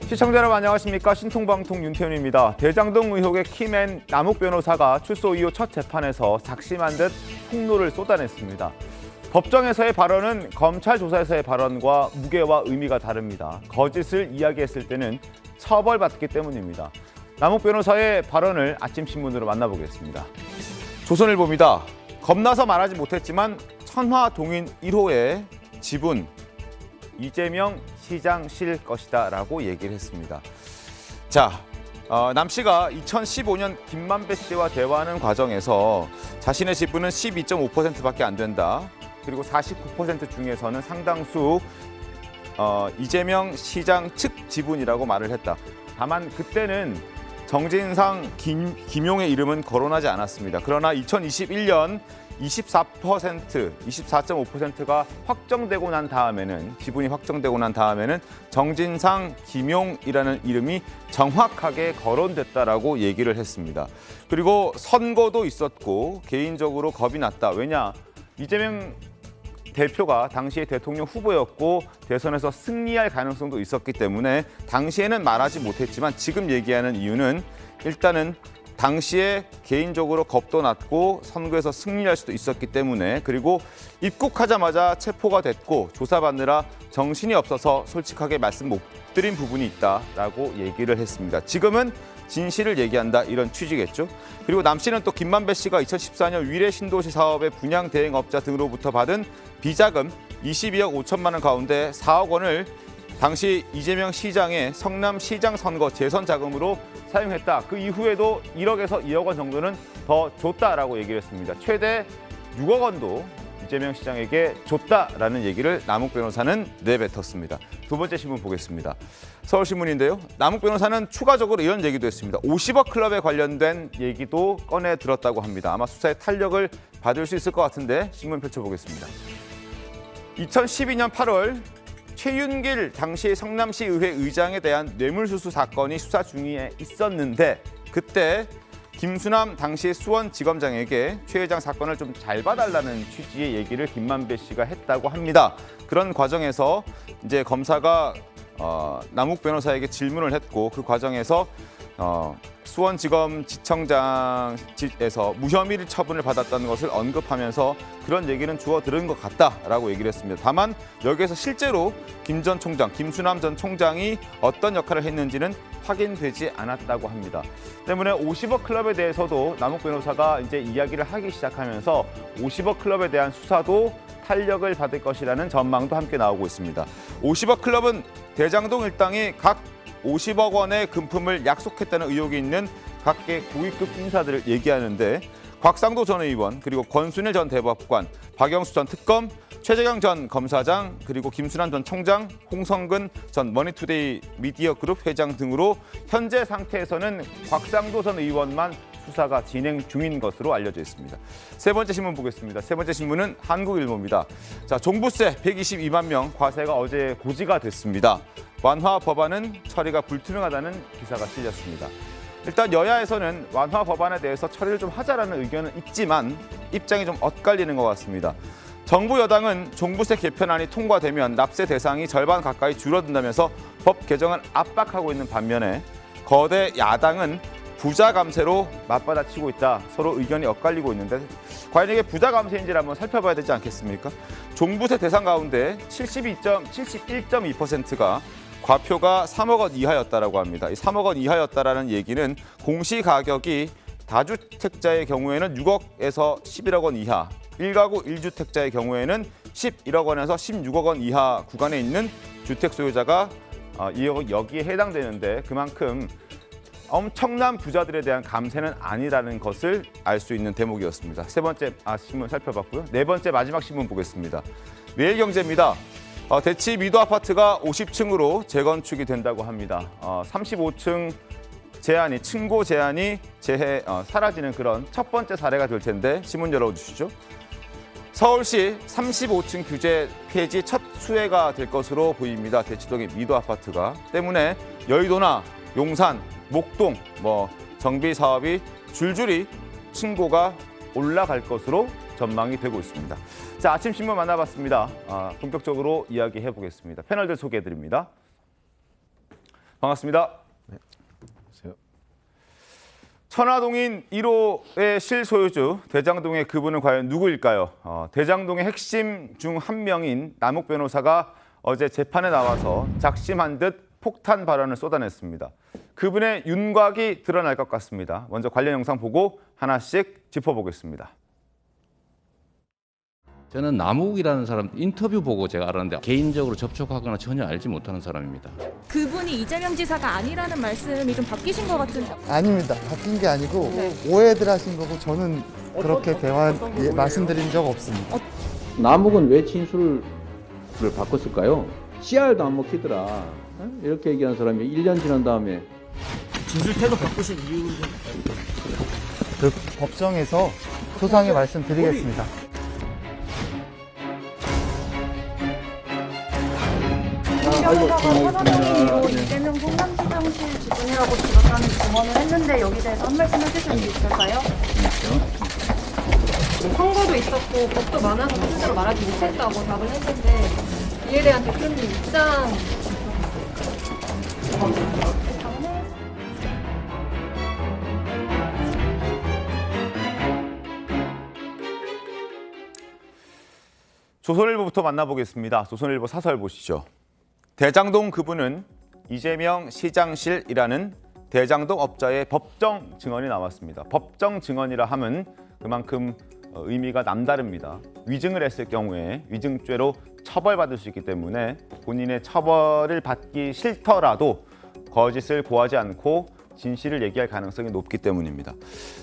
시청자 여러분 안녕하십니까. 신통방통 윤태윤입니다. 대장동 의혹의 키맨 남욱 변호사가 출소 이후 첫 재판에서 작심한 듯 폭로를 쏟아냈습니다. 법정에서의 발언은 검찰 조사에서의 발언과 무게와 의미가 다릅니다. 거짓을 이야기했을 때는 처벌받기 때문입니다. 남욱 변호사의 발언을 아침 신문으로 만나보겠습니다. 조선일보입니다. 겁나서 말하지 못했지만 천화동인 1호의 지분 이재명 시장 실 것이다 라고 얘기를 했습니다. 자, 남 씨가 2015년 김만배 씨와 대화하는 과정에서 자신의 지분은 12.5%밖에 안 된다. 그리고 49% 중에서는 상당수 이재명 시장 측 지분이라고 말을 했다. 다만 그때는 정진상, 김용의 이름은 거론하지 않았습니다. 그러나 2021년 24.5%가 확정되고 난 다음에는 지분이 확정되고 난 다음에는 정진상, 김용이라는 이름이 정확하게 거론됐다라고 얘기를 했습니다. 그리고 선거도 있었고 개인적으로 겁이 났다. 왜냐? 이재명 대표가 당시에 대통령 후보였고 대선에서 승리할 가능성도 있었기 때문에 당시에는 말하지 못했지만 지금 얘기하는 이유는 일단은 당시에 개인적으로 겁도 났고 선거에서 승리할 수도 있었기 때문에 그리고 입국하자마자 체포가 됐고 조사받느라 정신이 없어서 솔직하게 말씀 못 드린 부분이 있다라고 얘기를 했습니다. 지금은 진실을 얘기한다 이런 취지겠죠. 그리고 남 씨는 또 김만배 씨가 2014년 위례 신도시 사업의 분양 대행업자 등으로부터 받은 비자금 22억 5천만 원 가운데 4억 원을 당시 이재명 시장의 성남시장 선거 재선 자금으로 사용했다. 그 이후에도 1억에서 2억 원 정도는 더 줬다라고 얘기를 했습니다. 최대 6억 원도 이재명 시장에게 줬다라는 얘기를 남욱 변호사는 내뱉었습니다. 두 번째 신문 보겠습니다. 서울신문인데요. 남욱 변호사는 추가적으로 이런 얘기도 했습니다. 50억 클럽에 관련된 얘기도 꺼내 들었다고 합니다. 아마 수사에 탄력을 받을 수 있을 것 같은데 신문 펼쳐보겠습니다. 2012년 8월 최윤길 당시 성남시 의회 의장에 대한 뇌물수수 사건이 수사 중에 있었는데 그때 김수남 당시 수원지검장에게 최 회장 사건을 좀 잘 봐달라는 취지의 얘기를 김만배 씨가 했다고 합니다. 그런 과정에서 이제 검사가 남욱 변호사에게 질문을 했고 그 과정에서 수원지검 지청장에서 무혐의 처분을 받았다는 것을 언급하면서 그런 얘기는 주워 들은 것 같다라고 얘기를 했습니다. 다만 여기에서 실제로 김 전 총장, 김수남 전 총장이 어떤 역할을 했는지는 확인되지 않았다고 합니다. 때문에 50억 클럽에 대해서도 남욱 변호사가 이제 이야기를 하기 시작하면서 50억 클럽에 대한 수사도 탄력을 받을 것이라는 전망도 함께 나오고 있습니다. 50억 클럽은 대장동 일당이 각 50억 원의 금품을 약속했다는 의혹이 있는 각계 고위급 인사들을 얘기하는데 곽상도 전 의원, 그리고 권순일 전 대법관, 박영수 전 특검, 최재경 전 검사장, 그리고 김순환 전 총장, 홍성근 전 머니투데이 미디어그룹 회장 등으로 현재 상태에서는 곽상도 전 의원만 수사가 진행 중인 것으로 알려져 있습니다. 세 번째 신문 보겠습니다. 세 번째 신문은 한국일보입니다. 자, 종부세 122만 명 과세가 어제 고지가 됐습니다. 완화 법안은 처리가 불투명하다는 기사가 실렸습니다. 일단 여야에서는 완화 법안에 대해서 처리를 좀 하자라는 의견은 있지만 입장이 좀 엇갈리는 것 같습니다. 정부 여당은 종부세 개편안이 통과되면 납세 대상이 절반 가까이 줄어든다면서 법 개정을 압박하고 있는 반면에 거대 야당은 부자 감세로 맞받아치고 있다. 서로 의견이 엇갈리고 있는데 과연 이게 부자 감세인지를 한번 살펴봐야 되지 않겠습니까? 종부세 대상 가운데 71.2%가 과표가 3억 원 이하였다라고 합니다. 이 3억 원 이하였다라는 얘기는 공시가격이 다주택자의 경우에는 6억에서 11억 원 이하, 1가구 1주택자의 경우에는 11억 원에서 16억 원 이하 구간에 있는 주택 소유자가 여기에 해당되는데 그만큼 엄청난 부자들에 대한 감세는 아니라는 것을 알 수 있는 대목이었습니다. 세 번째 신문 살펴봤고요. 네 번째 마지막 신문 보겠습니다. 매일경제입니다. 대치 미도 아파트가 50층으로 재건축이 된다고 합니다. 35층 제한이 층고 제한이 사라지는 그런 첫 번째 사례가 될 텐데 신문 열어주시죠. 서울시 35층 규제 폐지 첫 수혜가 될 것으로 보입니다. 대치동의 미도 아파트가 때문에 여의도나 용산, 목동 정비 사업이 줄줄이 층고가 올라갈 것으로 전망이 되고 있습니다. 자, 아침 신문 만나봤습니다. 본격적으로 이야기해 보겠습니다. 패널들 소개해 드립니다. 반갑습니다. 안녕하세요. 천화동인 1호의 실소유주 대장동의 그분은 과연 누구일까요? 대장동의 핵심 중 한 명인 남욱 변호사가 어제 재판에 나와서 작심한 듯 폭탄 발언을 쏟아냈습니다. 그분의 윤곽이 드러날 것 같습니다. 먼저 관련 영상 보고 하나씩 짚어보겠습니다. 저는 남욱이라는 사람 인터뷰 보고 제가 알았는데 개인적으로 접촉하거나 전혀 알지 못하는 사람입니다. 그분이 이재명 지사가 아니라는 말씀이 좀 바뀌신 것 같은데. 아닙니다. 바뀐 게 아니고 네. 오해들 하신 거고 저는 그렇게 말씀드린 적 없습니다. 남욱은 왜 진술을 바꿨을까요? CR도 안 먹히더라. 이렇게 얘기하는 사람이 1년 지난 다음에 그 법정에서 소상히 말씀드리겠습니다. 성경사가 사장님으로 이재명 성남시장실 지분이라고 들었다는 증언을 했는데 여기 대해서 한 말씀 해주실 수 있을까요? 선거도 있었고 법도 많아서 실제로 말하지 못했다고 답을 했는데 이에 대한 대표님 입장 조선일보부터 만나보겠습니다. 조선일보 사설 보시죠. 대장동 그분은 이재명 시장실이라는 대장동 업자의 법정 증언이 나왔습니다. 법정 증언이라 함은 그만큼 의미가 남다릅니다. 위증을 했을 경우에 위증죄로 처벌받을 수 있기 때문에 본인의 처벌을 받기 싫더라도 거짓을 고하지 않고 진실을 얘기할 가능성이 높기 때문입니다.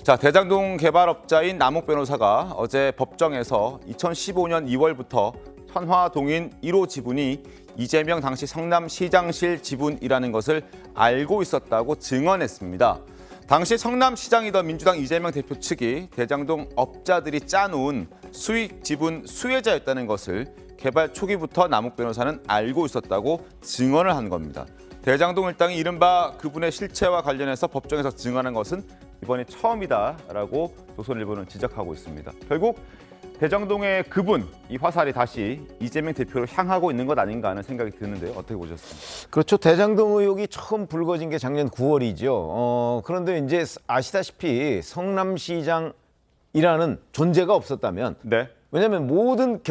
자, 대장동 개발업자인 남욱 변호사가 어제 법정에서 2015년 2월부터 천화동인 1호 지분이 이재명 당시 성남시장실 지분이라는 것을 알고 있었다고 증언했습니다. 당시 성남시장이던 민주당 이재명 대표 측이 대장동 업자들이 짜놓은 수익 지분 수혜자였다는 것을 개발 초기부터 남욱 변호사는 알고 있었다고 증언을 한 겁니다. 대장동 일당이 이른바 그분의 실체와 관련해서 법정에서 증언한 것은 이번이 처음이다라고 조선일보는 지적하고 있습니다. 결국 대장동의 그분, 이 화살이 다시 이재명 대표로 향하고 있는 것 아닌가 하는 생각이 드는데요. 어떻게 보셨습니까? 그렇죠. 대장동 의혹이 처음 불거진 게 작년 9월이죠. 그런데 이제 아시다시피 성남시장이라는 존재가 없었다면 네. 왜냐하면 모든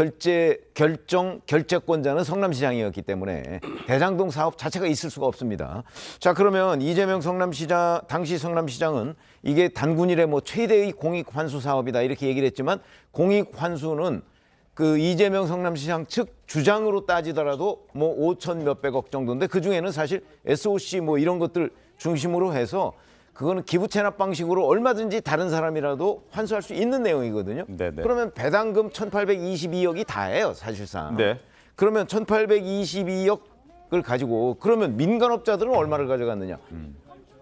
결재권자는 성남시장이었기 때문에 대장동 사업 자체가 있을 수가 없습니다. 자, 그러면 이재명 성남시장, 당시 성남시장은 이게 단군 이래 뭐 최대의 공익 환수 사업이다 이렇게 얘기를 했지만 공익 환수는 그 이재명 성남시장 측 주장으로 따지더라도 뭐 5천 몇백억 정도인데 그 중에는 사실 SOC 뭐 이런 것들 중심으로 해서 그거는 기부 체납 방식으로 얼마든지 다른 사람이라도 환수할 수 있는 내용이거든요. 네네. 그러면 배당금 1,822억이 다예요, 사실상. 네. 그러면 1,822억을 가지고 그러면 민간업자들은 얼마를 가져갔느냐?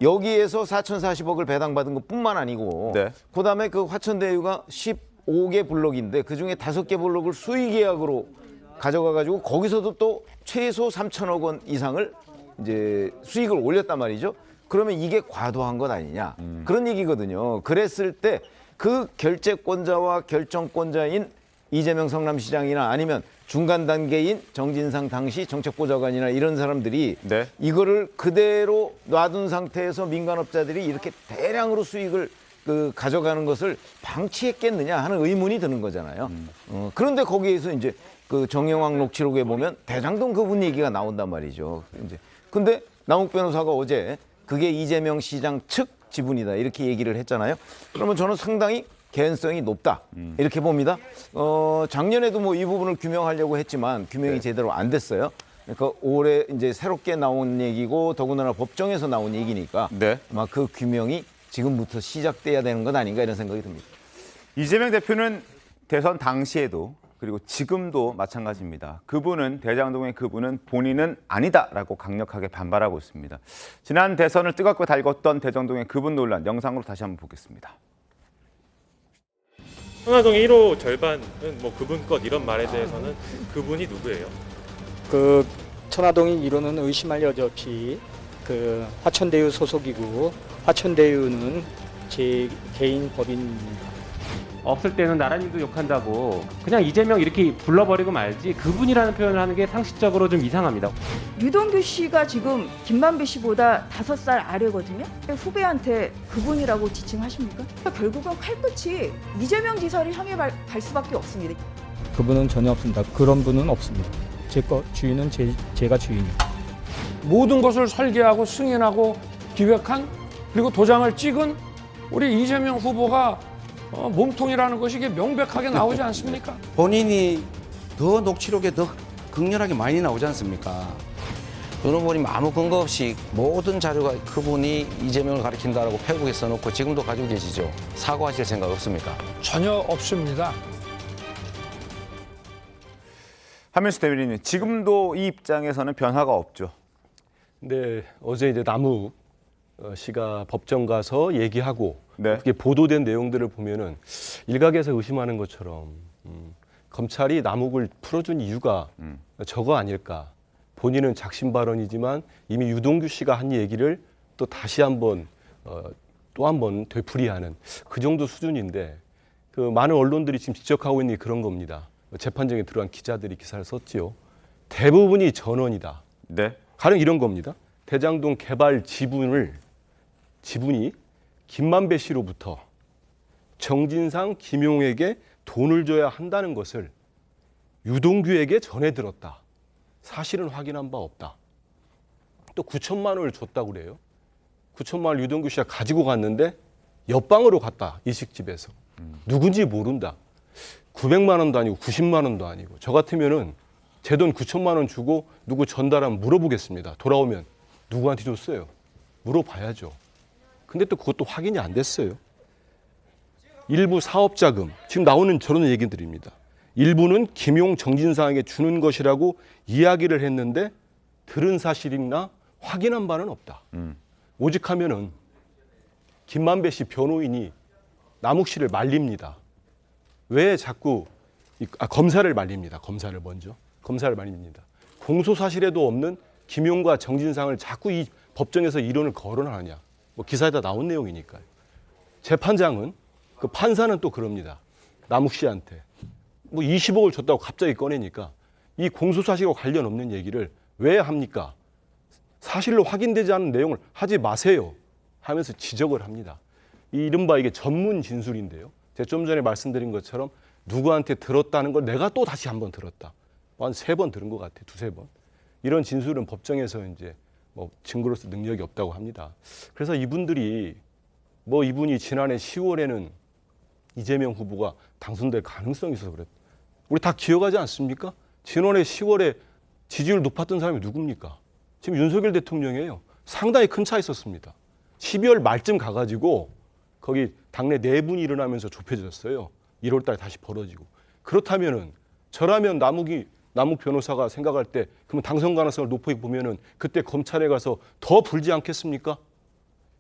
여기에서 4,040억을 배당받은 것뿐만 아니고 네. 그다음에 그 화천대유가 15개 블록인데 그중에 5개 블록을 수의계약으로 가져가가지고 거기서도 또 최소 3천억 원 이상을 이제 수익을 올렸단 말이죠. 그러면 이게 과도한 것 아니냐 그런 얘기거든요. 그랬을 때 그 결재권자와 결정권자인 이재명 성남시장이나 아니면 중간 단계인 정진상 당시 정책보좌관이나 이런 사람들이 네. 이거를 그대로 놔둔 상태에서 민간업자들이 이렇게 대량으로 수익을 가져가는 것을 방치했겠느냐 하는 의문이 드는 거잖아요. 그런데 거기에서 이제 그 정영학 녹취록에 보면 대장동 그분 얘기가 나온단 말이죠. 이제 근데 남욱 변호사가 어제 그게 이재명 시장 측 지분이다 이렇게 얘기를 했잖아요. 그러면 저는 상당히 개연성이 높다 이렇게 봅니다. 작년에도 뭐 이 부분을 규명하려고 했지만 규명이 제대로 안 됐어요. 그러니까 올해 이제 새롭게 나온 얘기고 더군다나 법정에서 나온 얘기니까 네. 아마 그 규명이 지금부터 시작돼야 되는 것 아닌가 이런 생각이 듭니다. 이재명 대표는 대선 당시에도 그리고 지금도 마찬가지입니다. 그분은 대장동의 그분은 본인은 아니다라고 강력하게 반발하고 있습니다. 지난 대선을 뜨겁게 달궜던 대장동의 그분 논란 영상으로 다시 한번 보겠습니다. 천화동의 1호 절반은 뭐 그분 것 이런 말에 대해서는 그분이 누구예요? 그 천화동인 1호는 의심할 여지 없이 그 화천대유 소속이고 화천대유는 제 개인 법인입니다. 없을 때는 나라님도 욕한다고 그냥 이재명 이렇게 불러버리고 말지 그분이라는 표현을 하는 게 상식적으로 좀 이상합니다. 유동규 씨가 지금 김만배 씨보다 5살 아래거든요. 후배한테 그분이라고 지칭하십니까? 결국은 칼끝이 이재명 지사를 향해 갈 수밖에 없습니다. 그분은 전혀 없습니다. 그런 분은 없습니다. 제 거 주인은 제가 주인입니다. 모든 것을 설계하고 승인하고 기획한 그리고 도장을 찍은 우리 이재명 후보가 몸통이라는 것이 이게 명백하게 나오지 않습니까? 본인이 더 녹취록에 더 극렬하게 많이 나오지 않습니까? 윤 후보님 아무 근거 없이 모든 자료가 그분이 이재명을 가리킨다라고 페북에 써놓고 지금도 가지고 계시죠? 사과하실 생각 없습니까? 전혀 없습니다. 한민수 대변인님, 지금도 이 입장에서는 변화가 없죠. 네, 어제 이제 남욱 씨가 법정 가서 얘기하고 네. 그게 보도된 내용들을 보면은 일각에서 의심하는 것처럼 검찰이 남욱을 풀어준 이유가 저거 아닐까. 본인은 작심 발언이지만 이미 유동규 씨가 한 얘기를 또 다시 한번 또 한 번 되풀이하는 그 정도 수준인데 그 많은 언론들이 지금 지적하고 있는 게 그런 겁니다. 재판정에 들어간 기자들이 기사를 썼지요. 대부분이 전원이다. 네. 가령 이런 겁니다. 대장동 개발 지분이 김만배 씨로부터 정진상, 김용에게 돈을 줘야 한다는 것을 유동규에게 전해 들었다. 사실은 확인한 바 없다. 또 9천만 원을 줬다고 그래요. 9천만 원을 유동규 씨가 가지고 갔는데 옆방으로 갔다. 일식집에서. 누군지 모른다. 900만 원도 아니고 90만 원도 아니고 저 같으면은 제 돈 9천만 원 주고 누구 전달하면 물어보겠습니다. 돌아오면 누구한테 줬어요? 물어봐야죠. 근데 또 그것도 확인이 안 됐어요. 일부 사업자금, 지금 나오는 저런 얘기들입니다. 일부는 김용 정진상에게 주는 것이라고 이야기를 했는데 들은 사실이나 확인한 바는 없다. 오직 하면은 김만배 씨 변호인이 남욱 씨를 말립니다. 왜 자꾸 검사를 말립니다. 검사를 말립니다. 공소 사실에도 없는 김용과 정진상을 자꾸 이 법정에서 이론을 거론하느냐. 뭐 기사에다 나온 내용이니까요. 재판장은 그 판사는 또 그럽니다. 남욱 씨한테 뭐 20억을 줬다고 갑자기 꺼내니까 이 공소 사실과 관련 없는 얘기를 왜 합니까? 사실로 확인되지 않은 내용을 하지 마세요. 하면서 지적을 합니다. 이 이른바 이게 전문 진술인데요. 제가 좀 전에 말씀드린 것처럼 누구한테 들었다는 걸 내가 또 다시 한번 들었다. 한 3번 들은 것 같아요. 2-3번. 이런 진술은 법정에서 이제 뭐 증거로서 능력이 없다고 합니다. 그래서 이분이 지난해 10월에는 이재명 후보가 당선될 가능성이 있어서 그랬다. 우리 다 기억하지 않습니까? 지난해 10월에 지지율 높았던 사람이 누굽니까? 지금 윤석열 대통령이에요. 상당히 큰 차 있었습니다. 12월 말쯤 가가지고 거기 당내 내분이 일어나면서 좁혀졌어요. 1월 달에 다시 벌어지고. 그렇다면은 저라면 남욱 변호사가 생각할 때 그러면 당선 가능성을 높게 보면은 그때 검찰에 가서 더 불지 않겠습니까?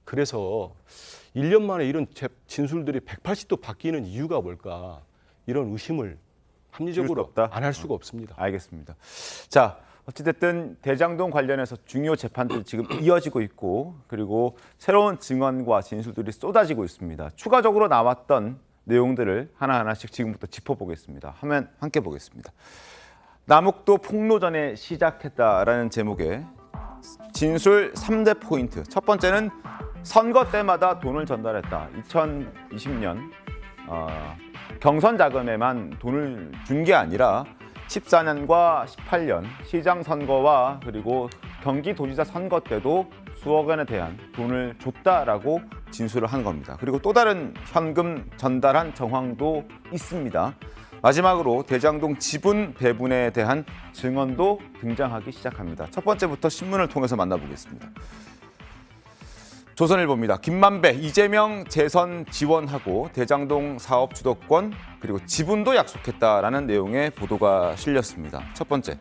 그래서 1년 만에 이런 진술들이 180도 바뀌는 이유가 뭘까? 이런 의심을 합리적으로 안 할 수가 없습니다. 알겠습니다. 자, 어찌됐든 대장동 관련해서 중요 재판들이 지금 이어지고 있고 그리고 새로운 증언과 진술들이 쏟아지고 있습니다. 추가적으로 나왔던 내용들을 하나하나씩 지금부터 짚어보겠습니다. 화면 함께 보겠습니다. 남욱도 폭로전에 시작했다라는 제목의 진술 3대 포인트. 첫 번째는 선거 때마다 돈을 전달했다. 2020년 경선 자금에만 돈을 준 게 아니라 14년과 18년 시장 선거와 그리고 경기도지사 선거 때도 수억 원에 대한 돈을 줬다라고 진술을 한 겁니다. 그리고 또 다른 현금 전달한 정황도 있습니다. 마지막으로 대장동 지분 배분에 대한 증언도 등장하기 시작합니다. 첫 번째부터 신문을 통해서 만나보겠습니다. 조선일보입니다. 김만배, 이재명 재선 지원하고 대장동 사업 주도권 그리고 지분도 약속했다라는 내용의 보도가 실렸습니다. 첫 번째,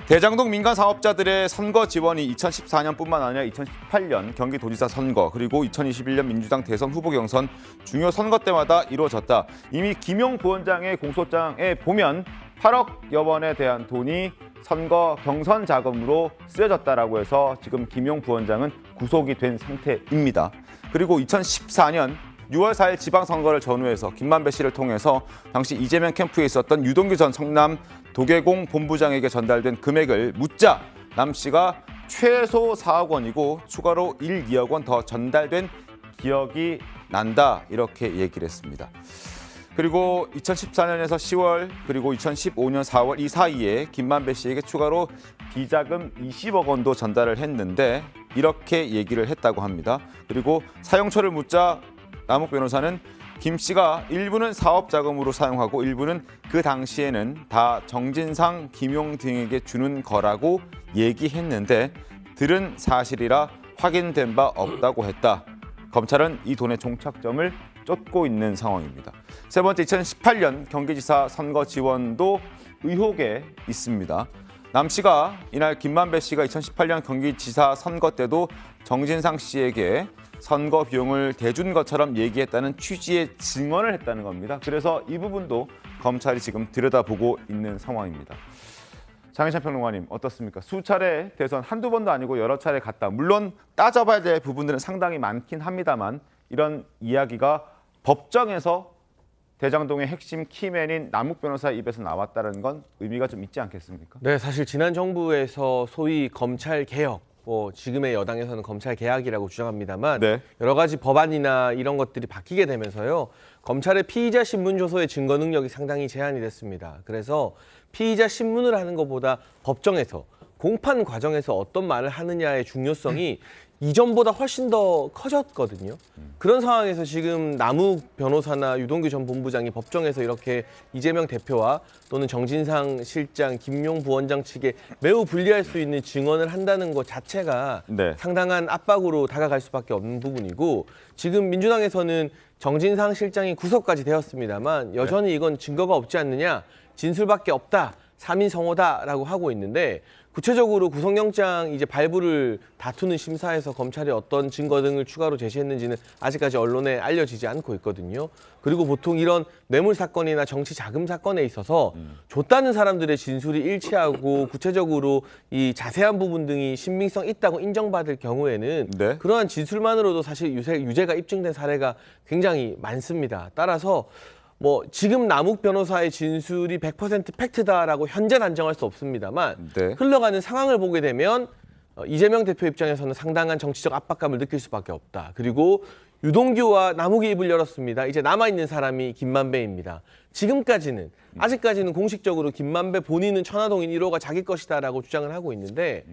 대장동 민간 사업자들의 선거 지원이 2014년뿐만 아니라 2018년 경기도지사 선거 그리고 2021년 민주당 대선 후보 경선 중요 선거 때마다 이루어졌다. 이미 김용 부원장의 공소장에 보면 8억여 원에 대한 돈이 선거 경선 자금으로 쓰여졌다라고 해서 지금 김용 부원장은 구속이 된 상태입니다. 그리고 2014년 6월 4일 지방선거를 전후해서 김만배 씨를 통해서 당시 이재명 캠프에 있었던 유동규 전 성남 도계공 본부장에게 전달된 금액을 묻자 남 씨가 최소 4억 원이고 추가로 1, 2억 원 더 전달된 기억이 난다 이렇게 얘기를 했습니다. 그리고 2014년에서 10월 그리고 2015년 4월 이 사이에 김만배 씨에게 추가로 비자금 20억 원도 전달을 했는데 이렇게 얘기를 했다고 합니다. 그리고 사용처를 묻자 남욱 변호사는 김 씨가 일부는 사업 자금으로 사용하고 일부는 그 당시에는 다 정진상, 김용 등에게 주는 거라고 얘기했는데 들은 사실이라 확인된 바 없다고 했다. 검찰은 이 돈의 종착점을 쫓고 있는 상황입니다. 세 번째, 2018년 경기지사 선거 지원도 의혹에 있습니다. 남 씨가 이날 김만배 씨가 2018년 경기지사 선거 때도 정진상 씨에게 선거 비용을 대준 것처럼 얘기했다는 취지의 증언을 했다는 겁니다. 그래서 이 부분도 검찰이 지금 들여다보고 있는 상황입니다. 장혜찬 평론가님 어떻습니까? 수차례 대선 한두 번도 아니고 여러 차례 갔다. 물론 따져봐야 될 부분들은 상당히 많긴 합니다만 이런 이야기가 법정에서 대장동의 핵심 키맨인 남욱 변호사 입에서 나왔다는 건 의미가 좀 있지 않겠습니까? 네, 사실 지난 정부에서 소위 검찰 개혁, 지금의 여당에서는 검찰 개혁이라고 주장합니다만 네. 여러 가지 법안이나 이런 것들이 바뀌게 되면서요. 검찰의 피의자 신문 조서의 증거 능력이 상당히 제한이 됐습니다. 그래서 피의자 신문을 하는 것보다 법정에서 공판 과정에서 어떤 말을 하느냐의 중요성이 이전보다 훨씬 더 커졌거든요. 그런 상황에서 지금 남욱 변호사나 유동규 전 본부장이 법정에서 이렇게 이재명 대표와 또는 정진상 실장, 김용 부원장 측에 매우 불리할 수 있는 증언을 한다는 것 자체가 네. 상당한 압박으로 다가갈 수밖에 없는 부분이고 지금 민주당에서는 정진상 실장이 구속까지 되었습니다만 여전히 이건 증거가 없지 않느냐, 진술밖에 없다, 3인 성호다라고 하고 있는데 구체적으로 구속영장 이제 발부를 다투는 심사에서 검찰이 어떤 증거 등을 추가로 제시했는지는 아직까지 언론에 알려지지 않고 있거든요. 그리고 보통 이런 뇌물 사건이나 정치 자금 사건에 있어서 줬다는 사람들의 진술이 일치하고 구체적으로 이 자세한 부분 등이 신빙성 있다고 인정받을 경우에는 네. 그러한 진술만으로도 사실 유죄가 입증된 사례가 굉장히 많습니다. 따라서 지금 남욱 변호사의 진술이 100% 팩트다라고 현재 단정할 수 없습니다만 네. 흘러가는 상황을 보게 되면 이재명 대표 입장에서는 상당한 정치적 압박감을 느낄 수밖에 없다. 그리고 유동규와 남욱이 입을 열었습니다. 이제 남아있는 사람이 김만배입니다. 지금까지는 아직까지는 공식적으로 김만배 본인은 천화동인 1호가 자기 것이다라고 주장을 하고 있는데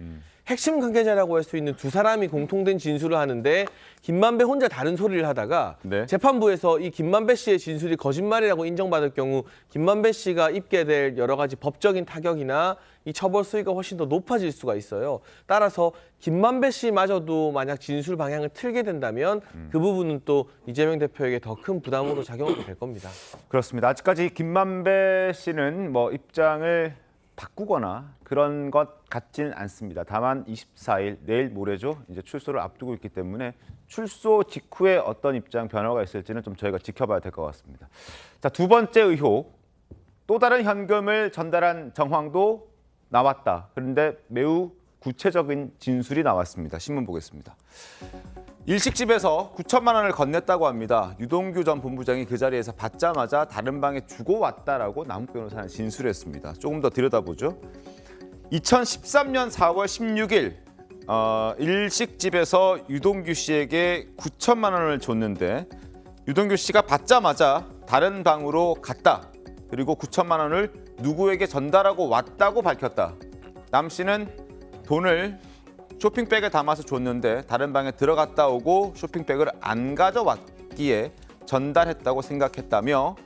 핵심 관계자라고 할 수 있는 두 사람이 공통된 진술을 하는데 김만배 혼자 다른 소리를 하다가 네. 재판부에서 이 김만배 씨의 진술이 거짓말이라고 인정받을 경우 김만배 씨가 입게 될 여러 가지 법적인 타격이나 이 처벌 수위가 훨씬 더 높아질 수가 있어요. 따라서 김만배 씨마저도 만약 진술 방향을 틀게 된다면 그 부분은 또 이재명 대표에게 더 큰 부담으로 작용하게 될 겁니다. 그렇습니다. 아직까지 김만배 씨는 입장을 바꾸거나 그런 것 같지는 않습니다. 다만 24일 내일 모레죠. 이제 출소를 앞두고 있기 때문에 출소 직후에 어떤 입장 변화가 있을지는 좀 저희가 지켜봐야 될 것 같습니다. 자, 두 번째 의혹. 또 다른 현금을 전달한 정황도 나왔다. 그런데 매우 구체적인 진술이 나왔습니다. 신문 보겠습니다. 일식집에서 9천만 원을 건넸다고 합니다. 유동규 전 본부장이 그 자리에서 받자마자 다른 방에 주고 왔다라고 남욱 변호사는 진술했습니다. 조금 더 들여다보죠. 2013년 4월 16일 일식집에서 유동규 씨에게 9천만 원을 줬는데 유동규 씨가 받자마자 다른 방으로 갔다. 그리고 9천만 원을 누구에게 전달하고 왔다고 밝혔다. 남 씨는 돈을 쇼핑백에 담아서 줬는데 다른 방에 들어갔다 오고 쇼핑백을 안 가져왔기에 전달했다고 생각했다며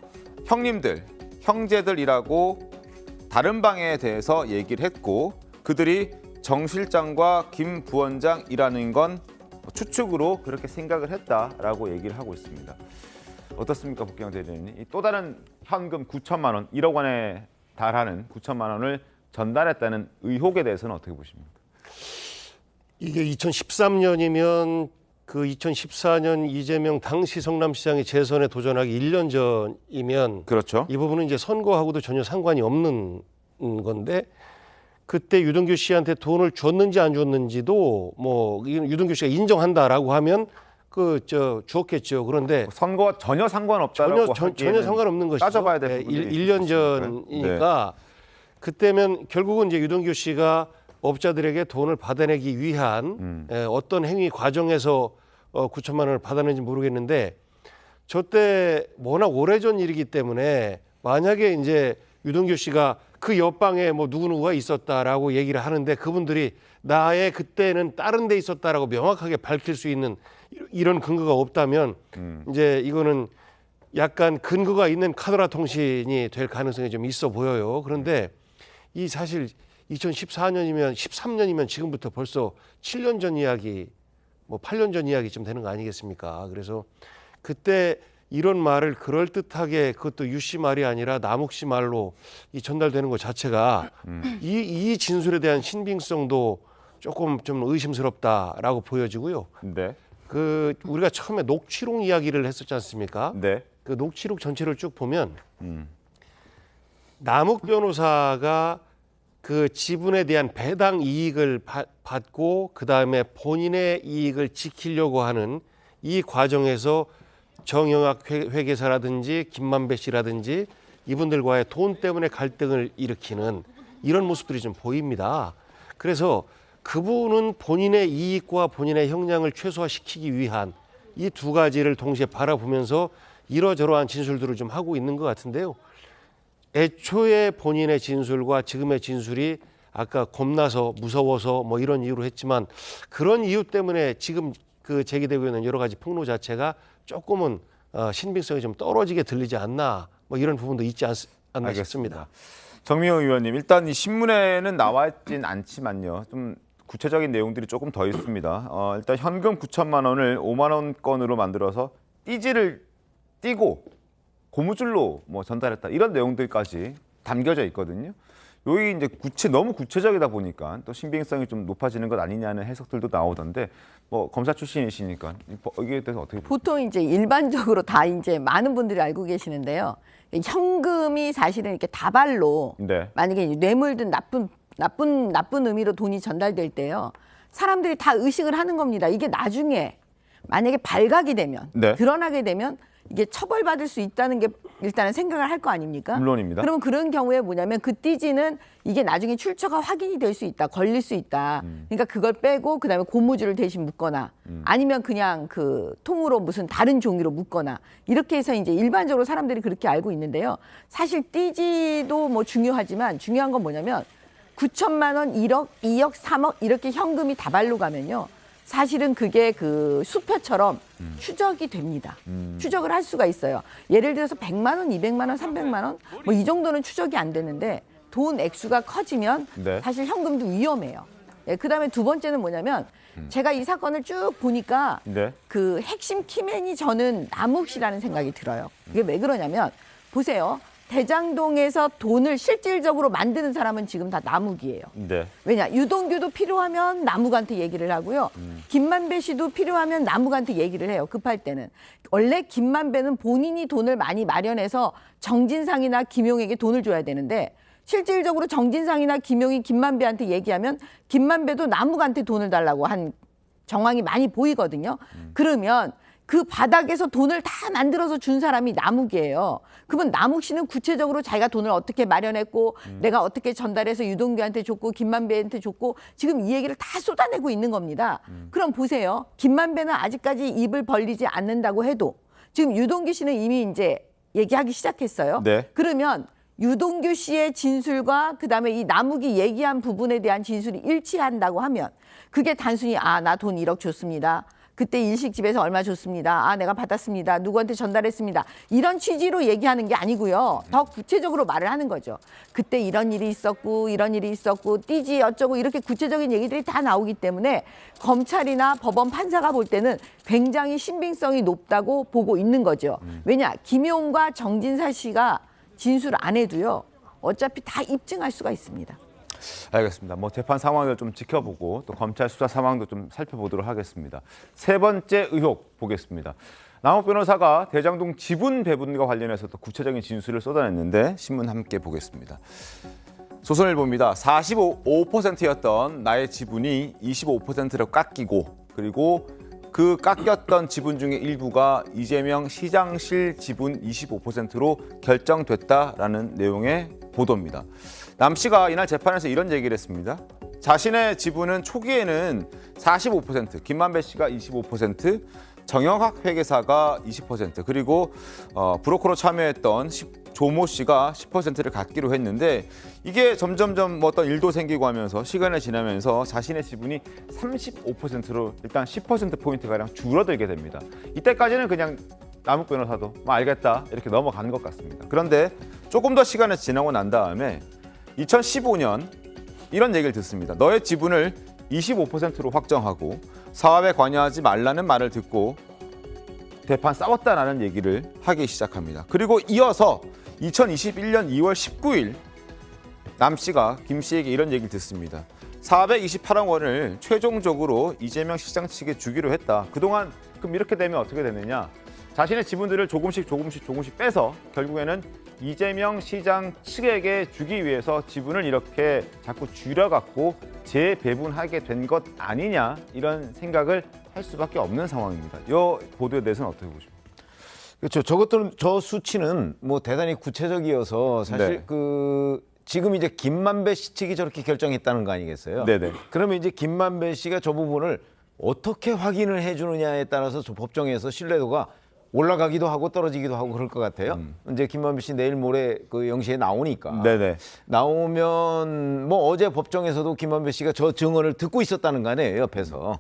형님들, 형제들이라고 다른 방에 대해서 얘기를 했고 그들이 정 실장과 김 부원장이라는 건 추측으로 그렇게 생각을 했다라고 얘기를 하고 있습니다. 어떻습니까, 박경영 대리님? 또 다른 현금 9천만 원, 1억 원에 달하는 9천만 원을 전달했다는 의혹에 대해서는 어떻게 보십니까? 이게 2013년이면 그 2014년 이재명 당시 성남시장이 재선에 도전하기 1년 전이면 그렇죠. 이 부분은 이제 선거하고도 전혀 상관이 없는 건데 그때 유동규 씨한테 돈을 줬는지 안 줬는지도 유동규 씨가 인정한다라고 하면 주었겠죠. 그런데 선거와 전혀 상관없다라고 전혀 상관없는 것이죠. 따져봐야 될 부분이 1년 전이니까 그때면 결국은 이제 유동규 씨가 업자들에게 돈을 받아내기 위한 어떤 행위 과정에서 9천만 원을 받았는지 모르겠는데 저때 워낙 오래전 일이기 때문에 만약에 이제 유동규 씨가 그 옆방에 뭐 누구누구가 있었다라고 얘기를 하는데 그분들이 나의 그때는 다른 데 있었다라고 명확하게 밝힐 수 있는 이런 근거가 없다면 이제 이거는 약간 근거가 있는 카더라 통신이 될 가능성이 좀 있어 보여요. 그런데 이 사실 2014년이면 13년이면 지금부터 벌써 7년 전 이야기, 뭐 8년 전 이야기쯤 되는 거 아니겠습니까? 그래서 그때 이런 말을 그럴듯하게 그것도 유 씨 말이 아니라 남욱 씨 말로 이 전달되는 것 자체가 이 진술에 대한 신빙성도 조금 좀 의심스럽다라고 보여지고요. 네. 그 우리가 처음에 녹취록 이야기를 했었지 않습니까? 네. 그 녹취록 전체를 쭉 보면 남욱 변호사가 그 지분에 대한 배당 이익을 받고 그 다음에 본인의 이익을 지키려고 하는 이 과정에서 정영학 회계사라든지 김만배 씨라든지 이분들과의 돈 때문에 갈등을 일으키는 이런 모습들이 좀 보입니다. 그래서 그분은 본인의 이익과 본인의 형량을 최소화시키기 위한 이 두 가지를 동시에 바라보면서 이러저러한 진술들을 좀 하고 있는 것 같은데요. 애초에 본인의 진술과 지금의 진술이 아까 겁나서 무서워서 뭐 이런 이유로 했지만 그런 이유 때문에 지금 그 제기되고 있는 여러 가지 폭로 자체가 조금은 신빙성이 좀 떨어지게 들리지 않나 뭐 이런 부분도 있지 않나 싶습니다. 정미영 의원님, 일단 이 신문에는 나와 있진 않지만요. 좀 구체적인 내용들이 조금 더 있습니다. 일단 현금 9천만 원을 5만 원권으로 만들어서 띠지를 띠고 고무줄로 뭐 전달했다 이런 내용들까지 담겨져 있거든요. 여기 이제 너무 구체적이다 보니까 또 신빙성이 좀 높아지는 것 아니냐는 해석들도 나오던데 뭐 검사 출신이시니까 여기에 대해서 어떻게 보세요? 보통 이제 일반적으로 다 이제 많은 분들이 알고 계시는데요. 현금이 사실은 이렇게 다발로 만약에 뇌물든 나쁜 의미로 돈이 전달될 때요. 사람들이 다 의식을 하는 겁니다. 이게 나중에 만약에 발각이 되면 드러나게 되면 이게 처벌받을 수 있다는 게 일단은 생각을 할 거 아닙니까? 물론입니다. 그러면 그런 경우에 뭐냐면 그 띠지는 이게 나중에 출처가 확인이 될 수 있다, 걸릴 수 있다. 그러니까 그걸 빼고 그다음에 고무줄을 대신 묶거나 아니면 그냥 그 통으로 무슨 다른 종이로 묶거나 이렇게 해서 이제 일반적으로 사람들이 그렇게 알고 있는데요. 사실 띠지도 뭐 중요하지만 중요한 건 뭐냐면 9천만 원, 1억, 2억, 3억 이렇게 현금이 다발로 가면요. 사실은 그게 그 수표처럼 추적이 됩니다. 추적을 할 수가 있어요. 예를 들어서 100만 원, 200만 원, 300만 원 뭐 이 정도는 추적이 안 되는데 돈 액수가 커지면 사실 현금도 위험해요. 그다음에 두 번째는 뭐냐면 제가 이 사건을 쭉 보니까 그 핵심 키맨이 저는 남욱 씨라는 생각이 들어요. 이게 왜 그러냐면 보세요. 대장동에서 돈을 실질적으로 만드는 사람은 지금 다 남욱이에요. 왜냐? 유동규도 필요하면 남욱한테 얘기를 하고요. 김만배 씨도 필요하면 남욱한테 얘기를 해요. 급할 때는. 원래 김만배는 본인이 돈을 많이 마련해서 정진상이나 김용에게 돈을 줘야 되는데 실질적으로 정진상이나 김용이 김만배한테 얘기하면 김만배도 남욱한테 돈을 달라고 한 정황이 많이 보이거든요. 그러면 그 바닥에서 돈을 다 만들어서 준 사람이 남욱이에요. 그러면 남욱 씨는 구체적으로 자기가 돈을 어떻게 마련했고 내가 어떻게 전달해서 유동규한테 줬고 김만배한테 줬고 지금 이 얘기를 다 쏟아내고 있는 겁니다. 그럼 보세요. 김만배는 아직까지 입을 벌리지 않는다고 해도 지금 유동규 씨는 이미 이제 얘기하기 시작했어요. 그러면 유동규 씨의 진술과 그다음에 이 남욱이 얘기한 부분에 대한 진술이 일치한다고 하면 그게 단순히 나 돈 1억 줬습니다. 그때 일식집에서 얼마 줬습니다. 내가 받았습니다. 누구한테 전달했습니다. 이런 취지로 얘기하는 게 아니고요. 더 구체적으로 말을 하는 거죠. 그때 이런 일이 있었고 이런 일이 있었고 띠지 어쩌고 이렇게 구체적인 얘기들이 다 나오기 때문에 검찰이나 법원 판사가 볼 때는 굉장히 신빙성이 높다고 보고 있는 거죠. 왜냐? 김용과 정진사 씨가 진술 안 해도요. 어차피 다 입증할 수가 있습니다. 알겠습니다. 뭐 재판 상황을 좀 지켜보고 또 검찰 수사 상황도 좀 살펴보도록 하겠습니다. 세 번째 의혹 보겠습니다. 남욱 변호사가 대장동 지분 배분과 관련해서 또 구체적인 진술을 쏟아냈는데 신문 함께 보겠습니다. 조선일보입니다. 45%였던 나의 지분이 25%로 깎이고 그리고 그 깎였던 지분 중에 일부가 이재명 시장실 지분 25%로 결정됐다라는 내용의 보도입니다. 남 씨가 이날 재판에서 이런 얘기를 했습니다. 자신의 지분은 초기에는 45%, 김만배 씨가 25%, 정영학 회계사가 20%, 그리고 브로커로 참여했던 조모 씨가 10%를 갖기로 했는데 이게 점점점 어떤 일도 생기고 하면서 시간이 지나면서 자신의 지분이 35%로 일단 10%포인트가량 줄어들게 됩니다. 이때까지는 그냥 남욱 변호사도 알겠다 이렇게 넘어가는 것 같습니다. 그런데 조금 더 시간이 지나고 난 다음에 2015년 이런 얘기를 듣습니다. 너의 지분을 25%로 확정하고 사업에 관여하지 말라는 말을 듣고 대판 싸웠다라는 얘기를 하기 시작합니다. 그리고 이어서 2021년 2월 19일 남 씨가 김 씨에게 이런 얘기를 듣습니다. 428억 원을 최종적으로 이재명 시장 측에 주기로 했다. 그동안 그럼 이렇게 되면 어떻게 되느냐? 자신의 지분들을 조금씩 빼서 결국에는 이재명 시장 측에게 주기 위해서 지분을 이렇게 자꾸 줄여갖고 재배분하게 된 것 아니냐 이런 생각을 할 수밖에 없는 상황입니다. 이 보도에 대해서는 어떻게 보십니까? 그렇죠. 저것들은 저 수치는 뭐 대단히 구체적이어서 사실 네. 지금 이제 김만배 씨 측이 저렇게 결정했다는 거 아니겠어요? 네네. 그러면 이제 김만배 씨가 저 부분을 어떻게 확인을 해주느냐에 따라서 저 법정에서 신뢰도가 올라가기도 하고 떨어지기도 하고 그럴 것 같아요. 이제 김만배 씨 내일 모레 그 0시에 나오니까. 네네. 나오면 뭐 어제 법정에서도 김만배 씨가 저 증언을 듣고 있었다는 거 아니에요, 옆에서.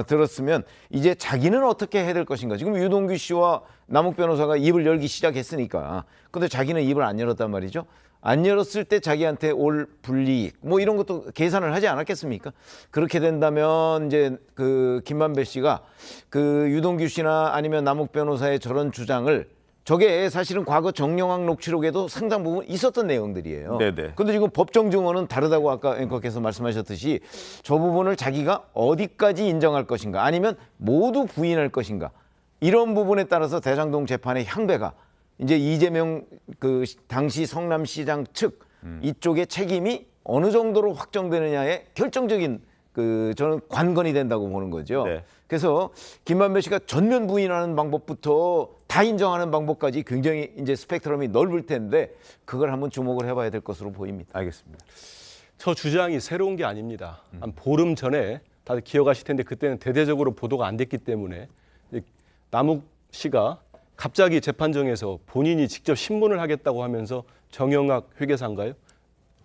들었으면 이제 자기는 어떻게 해야 될 것인가. 지금 유동규 씨와 남욱 변호사가 입을 열기 시작했으니까. 근데 자기는 입을 안 열었단 말이죠. 안 열었을 때 자기한테 올 불이익 뭐 이런 것도 계산을 하지 않았겠습니까? 그렇게 된다면 이제 그 김만배 씨가 그 유동규 씨나 아니면 남욱 변호사의 저런 주장을 저게 사실은 과거 정영학 녹취록에도 상당 부분 있었던 내용들이에요. 네네. 근데 지금 법정 증언은 다르다고 아까 앵커께서 말씀하셨듯이 저 부분을 자기가 어디까지 인정할 것인가 아니면 모두 부인할 것인가 이런 부분에 따라서 대장동 재판의 향배가 이제 이재명 그 당시 성남시장 측 이쪽의 책임이 어느 정도로 확정되느냐에 결정적인 그 저는 관건이 된다고 보는 거죠. 네. 그래서 김만배 씨가 전면 부인하는 방법부터 다 인정하는 방법까지 굉장히 이제 스펙트럼이 넓을 텐데 그걸 한번 주목을 해봐야 될 것으로 보입니다. 알겠습니다. 저 주장이 새로운 게 아닙니다. 한 보름 전에 다들 기억하실 텐데 그때는 대대적으로 보도가 안 됐기 때문에 남욱 씨가 갑자기 재판정에서 본인이 직접 신문을 하겠다고 하면서 정영학 회계사인가요?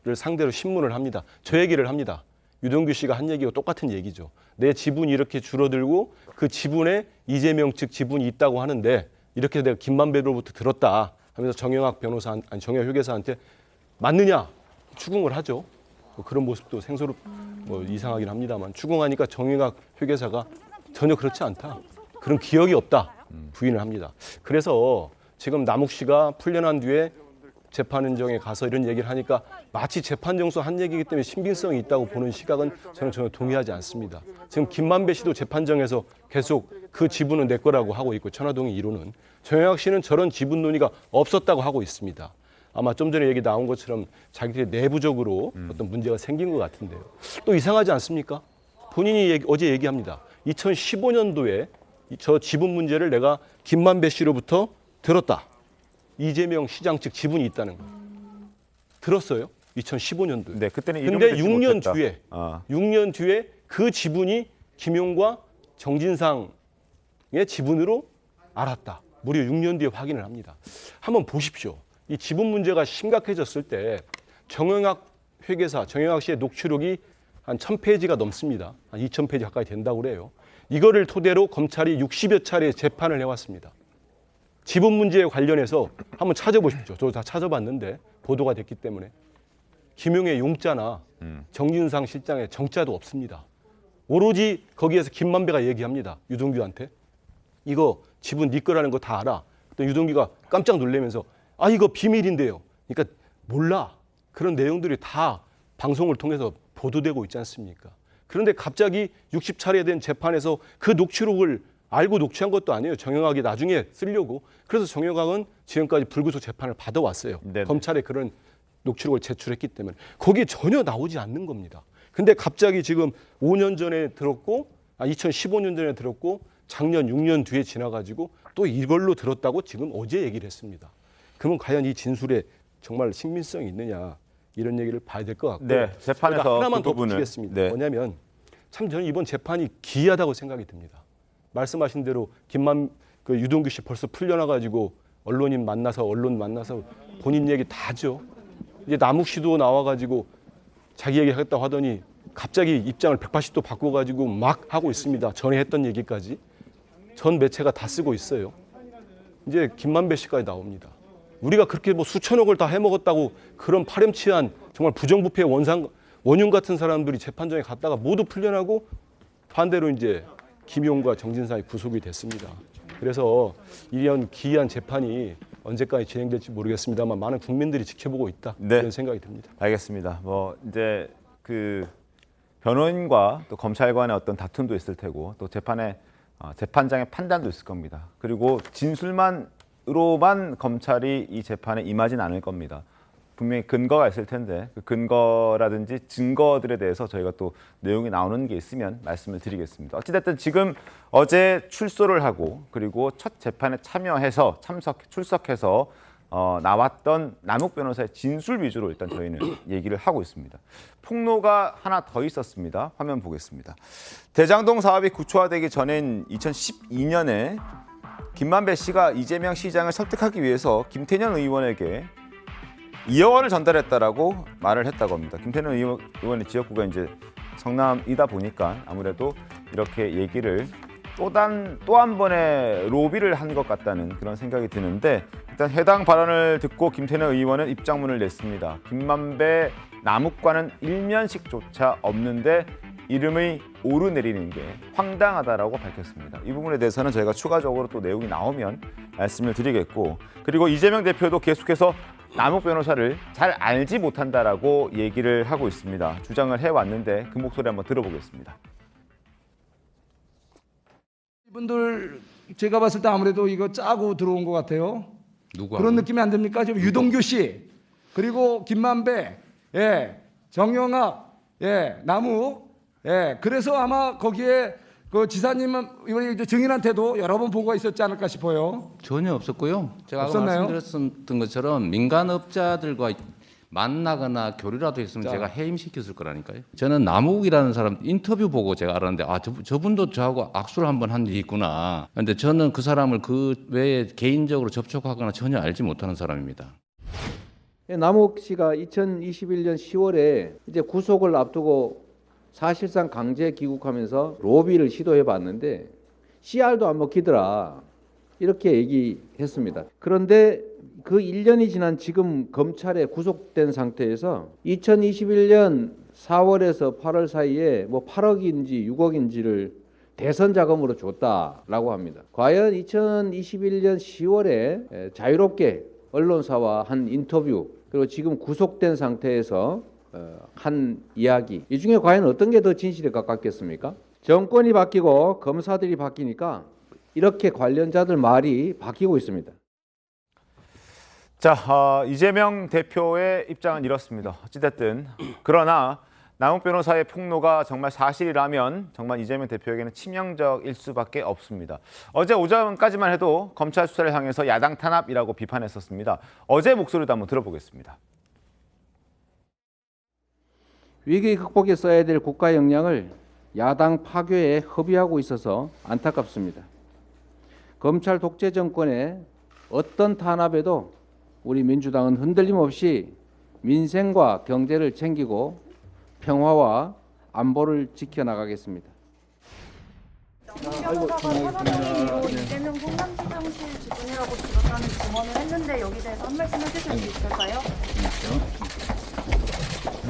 를 상대로 신문을 합니다. 저 얘기를 합니다. 유동규 씨가 한 얘기와 똑같은 얘기죠. 내 지분이 이렇게 줄어들고 그 지분에 이재명 측 지분이 있다고 하는데 이렇게 내가 김만배로부터 들었다 하면서 정영학 회계사한테 맞느냐 추궁을 하죠. 그런 모습도 뭐 이상하긴 합니다만 추궁하니까 정영학 회계사가 전혀 그렇지 않다. 그런 기억이 없다. 부인을 합니다. 그래서 지금 남욱 씨가 풀려난 뒤에 재판정에 가서 이런 얘기를 하니까 마치 재판정에서 한 얘기이기 때문에 신빙성이 있다고 보는 시각은 저는 전혀 동의하지 않습니다. 지금 김만배 씨도 재판정에서 계속 그 지분은 내 거라고 하고 있고 천화동의 이론은 정영학 씨는 저런 지분 논의가 없었다고 하고 있습니다. 아마 좀 전에 얘기 나온 것처럼 자기들이 내부적으로 어떤 문제가 생긴 것 같은데요. 또 이상하지 않습니까? 본인이 어제 얘기합니다. 2015년도에 저 지분 문제를 내가 김만배 씨로부터 들었다. 이재명 시장 측 지분이 있다는 거. 들었어요? 2015년도에. 네, 그때는 근데 이름을 6년 못했다. 뒤에 아. 6년 뒤에 그 지분이 김용과 정진상의 지분으로 알았다. 무려 6년 뒤에 확인을 합니다. 한번 보십시오. 이 지분 문제가 심각해졌을 때 정영학 회계사, 정영학 씨의 녹취록이 한 1000페이지가 넘습니다. 한 2000페이지 가까이 된다고 그래요. 이거를 토대로 검찰이 60여 차례 재판을 해왔습니다. 지분 문제에 관련해서 한번 찾아보십시오. 저도 다 찾아봤는데 보도가 됐기 때문에 김용의 용자나 정진상 실장의 정자도 없습니다. 오로지 거기에서 김만배가 얘기합니다. 유동규한테. 이거 지분 네 거라는 거 다 알아. 또 유동규가 깜짝 놀라면서 아 이거 비밀인데요. 그러니까 몰라. 그런 내용들이 다 방송을 통해서 보도되고 있지 않습니까? 그런데 갑자기 60차례 된 재판에서 그 녹취록을 알고 녹취한 것도 아니에요. 정영학이 나중에 쓰려고. 그래서 정영학은 지금까지 불구속 재판을 받아왔어요. 네네. 검찰에 그런 녹취록을 제출했기 때문에. 거기에 전혀 나오지 않는 겁니다. 근데 갑자기 지금 5년 전에 들었고 2015년 전에 들었고 작년 6년 뒤에 지나가지고 또 이걸로 들었다고 지금 어제 얘기를 했습니다. 그러면 과연 이 진술에 정말 신빙성이 있느냐 이런 얘기를 봐야 될 것 같고 네, 재판에서 하나만 그 더 부분을. 붙이겠습니다. 네. 뭐냐면 참 저는 이번 재판이 기이하다고 생각이 듭니다. 말씀하신 대로 그 유동규 씨 벌써 풀려나가지고 언론 만나서 본인 얘기 다 하죠. 이제 남욱 씨도 나와가지고 자기 얘기 하겠다고 하더니 갑자기 입장을 180도 바꿔가지고 막 하고 있습니다. 전에 했던 얘기까지. 전 매체가 다 쓰고 있어요. 이제 김만배 씨까지 나옵니다. 우리가 그렇게 뭐 수천억을 다 해먹었다고 그런 파렴치한 정말 부정부패의 원흉 같은 사람들이 재판장에 갔다가 모두 풀려나고 반대로 이제 김용과 정진상이 구속이 됐습니다. 그래서 이런 기이한 재판이 언제까지 진행될지 모르겠습니다만 많은 국민들이 지켜보고 있다 이런 생각이 듭니다. 알겠습니다. 뭐 이제 그 변호인과 또 검찰 간의 어떤 다툼도 있을 테고 또 재판장의 판단도 있을 겁니다. 그리고 진술만으로만 검찰이 이 재판에 임하진 않을 겁니다. 분명히 근거가 있을 텐데 그 근거라든지 증거들에 대해서 저희가 또 내용이 나오는 게 있으면 말씀을 드리겠습니다. 어찌됐든 지금 어제 출소를 하고 그리고 첫 재판에 참여해서 출석해서 나왔던 남욱 변호사의 진술 위주로 일단 저희는 얘기를 하고 있습니다. 폭로가 하나 더 있었습니다. 화면 보겠습니다. 대장동 사업이 구초화되기 전인 2012년에 김만배 씨가 이재명 시장을 설득하기 위해서 김태년 의원에게 2억 원을 전달했다라고 말을 했다고 합니다. 김태년 의원의 지역구가 이제 성남이다 보니까 아무래도 이렇게 얘기를 또 한 번의 로비를 한 것 같다는 그런 생각이 드는데 일단 해당 발언을 듣고 김태년 의원은 입장문을 냈습니다. 김만배 남욱과는 일면식조차 없는데 이름의 오르내리는 게 황당하다라고 밝혔습니다. 이 부분에 대해서는 저희가 추가적으로 또 내용이 나오면 말씀을 드리겠고 그리고 이재명 대표도 계속해서 남욱 변호사를 잘 알지 못한다라고 얘기를 하고 있습니다. 주장을 해왔는데 그 목소리 한번 들어보겠습니다. 이분들 제가 봤을 때 아무래도 이거 짜고 들어온 것 같아요. 누구 그런 느낌이 안 듭니까? 지금 유동규 씨 그리고 김만배, 정영학, 남욱, 그래서 아마 거기에 그 지사님 이번에 증인한테도 여러 번 보고가 있었지 않을까 싶어요. 전혀 없었고요. 제가 아까 없었나요? 말씀드렸던 것처럼 민간업자들과 만나거나 교류라도 했으면 자. 제가 해임시켰을 거라니까요. 저는 남욱이라는 사람 인터뷰 보고 제가 알았는데 저분도 저하고 악수를 한번 한 일이 있구나. 그런데 저는 그 사람을 그 외에 개인적으로 접촉하거나 전혀 알지 못하는 사람입니다. 남욱 씨가 2021년 10월에 이제 구속을 앞두고 사실상 강제 귀국하면서 로비를 시도해 봤는데 CR도 안 먹히더라. 이렇게 얘기했습니다. 그런데 그 1년이 지난 지금 검찰에 구속된 상태에서 2021년 4월에서 8월 사이에 뭐 8억인지 6억인지를 대선 자금으로 줬다라고 합니다. 과연 2021년 10월에 자유롭게 언론사와 한 인터뷰 그리고 지금 구속된 상태에서 한 이야기 이 중에 과연 어떤 게 더 진실에 가깝겠습니까? 정권이 바뀌고 검사들이 바뀌니까 이렇게 관련자들 말이 바뀌고 있습니다. 자, 이재명 대표의 입장은 이렇습니다. 어찌됐든 그러나 남욱 변호사의 폭로가 정말 사실이라면 정말 이재명 대표에게는 치명적일 수밖에 없습니다. 어제 오전까지만 해도 검찰 수사를 향해서 야당 탄압이라고 비판했었습니다. 어제 목소리도 한번 들어보겠습니다. 위기 극복에 써야 될 국가 역량을 야당 파괴에 허비하고 있어서 안타깝습니다. 검찰 독재 정권의 어떤 탄압에도 우리 민주당은 흔들림 없이 민생과 경제를 챙기고 평화와 안보를 지켜나가겠습니다. 변호사가 천화동이 이재명 성남시장실 지분이라고 들었다는 증언을 했는데 여기 대해서 한 말씀 해주실 수 있을까요?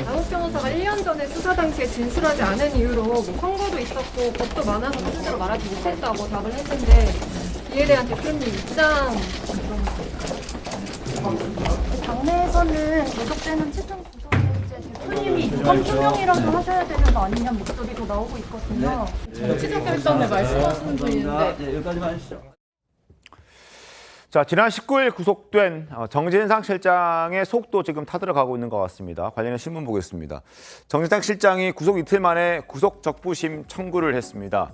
남욱 변호사가 1년 전에 수사 당시에 진술하지 않은 이유로 뭐 선거도 있었고 법도 많아서 스스로 말하지 못했다고 답을 했는데 이에 대한 대표님 입장 당내에서는 계속되는 채점 구성에 이제 대표님이 유감 투명이라도 하셔야 되는 거 아니냐 목소리도 나오고 있거든요. 정치적 결단을 말씀하시는 분인데 여기까지만 하시죠. 자, 지난 19일 구속된 정진상 실장의 속도 지금 타들어가고 있는 것 같습니다. 관련해 신문 보겠습니다. 정진상 실장이 구속 이틀 만에 구속 적부심 청구를 했습니다.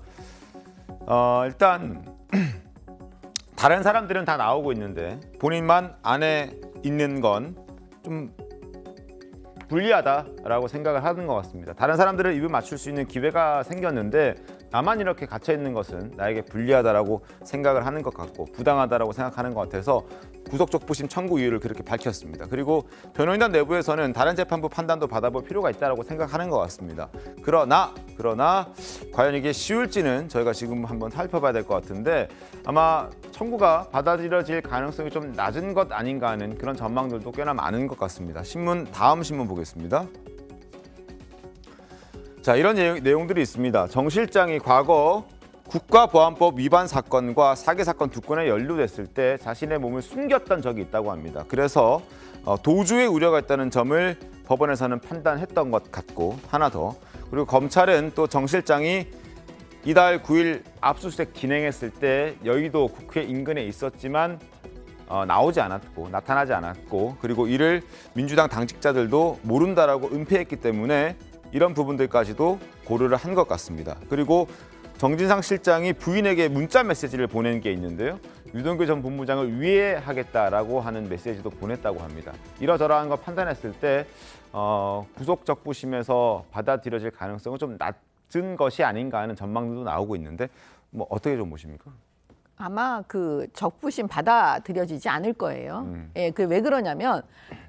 일단 다른 사람들은 다 나오고 있는데 본인만 안에 있는 건 좀 불리하다라고 생각을 하는 것 같습니다. 다른 사람들은 입을 맞출 수 있는 기회가 생겼는데 나만 이렇게 갇혀 있는 것은 나에게 불리하다라고 생각을 하는 것 같고 부당하다라고 생각하는 것 같아서 구속적부심 청구 이유를 그렇게 밝혔습니다. 그리고 변호인단 내부에서는 다른 재판부 판단도 받아볼 필요가 있다라고 생각하는 것 같습니다. 그러나 과연 이게 쉬울지는 저희가 지금 한번 살펴봐야 될 것 같은데 아마 청구가 받아들여질 가능성이 좀 낮은 것 아닌가 하는 그런 전망들도 꽤나 많은 것 같습니다. 다음 신문 보겠습니다. 자, 이런 내용들이 있습니다. 정 실장이 과거 국가보안법 위반 사건과 사기 사건 2건에 연루됐을 때 자신의 몸을 숨겼던 적이 있다고 합니다. 그래서 도주의 우려가 있다는 점을 법원에서는 판단했던 것 같고 하나 더 그리고 검찰은 또 정 실장이 이달 9일 압수수색 진행했을 때 여의도 국회 인근에 있었지만 나타나지 않았고 그리고 이를 민주당 당직자들도 모른다라고 은폐했기 때문에 이런 부분들까지도 고려를 한 것 같습니다. 그리고 정진상 실장이 부인에게 문자 메시지를 보낸 게 있는데요. 유동규 전 본부장을 위해하겠다라고 하는 메시지도 보냈다고 합니다. 이러저러한 걸 판단했을 때 구속적부심에서 받아들여질 가능성은 좀 낮은 것이 아닌가 하는 전망들도 나오고 있는데 뭐 어떻게 좀 보십니까? 아마 그 적부심 받아들여지지 않을 거예요. 예, 그 왜 그러냐면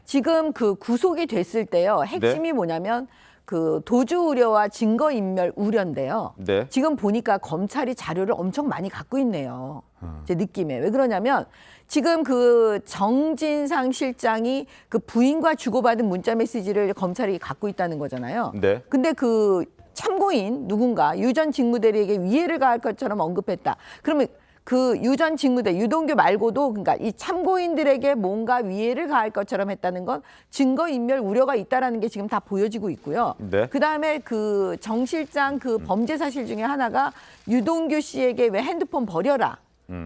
지금 그 구속이 됐을 때요. 핵심이 뭐냐면 그 도주 우려와 증거 인멸 우려인데요. 네. 지금 보니까 검찰이 자료를 엄청 많이 갖고 있네요. 제 느낌에. 왜 그러냐면 지금 그 정진상 실장이 그 부인과 주고받은 문자 메시지를 검찰이 갖고 있다는 거잖아요. 네. 근데 그 참고인 누군가 유 전 직무대리에게 위해를 가할 것처럼 언급했다. 그러면 그 유 전 직무대 유동규 말고도 그러니까 이 참고인들에게 뭔가 위해를 가할 것처럼 했다는 건 증거 인멸 우려가 있다라는 게 지금 다 보여지고 있고요. 네. 그다음에 그 정 실장 그 범죄 사실 중에 하나가 유동규 씨에게 왜 핸드폰 버려라.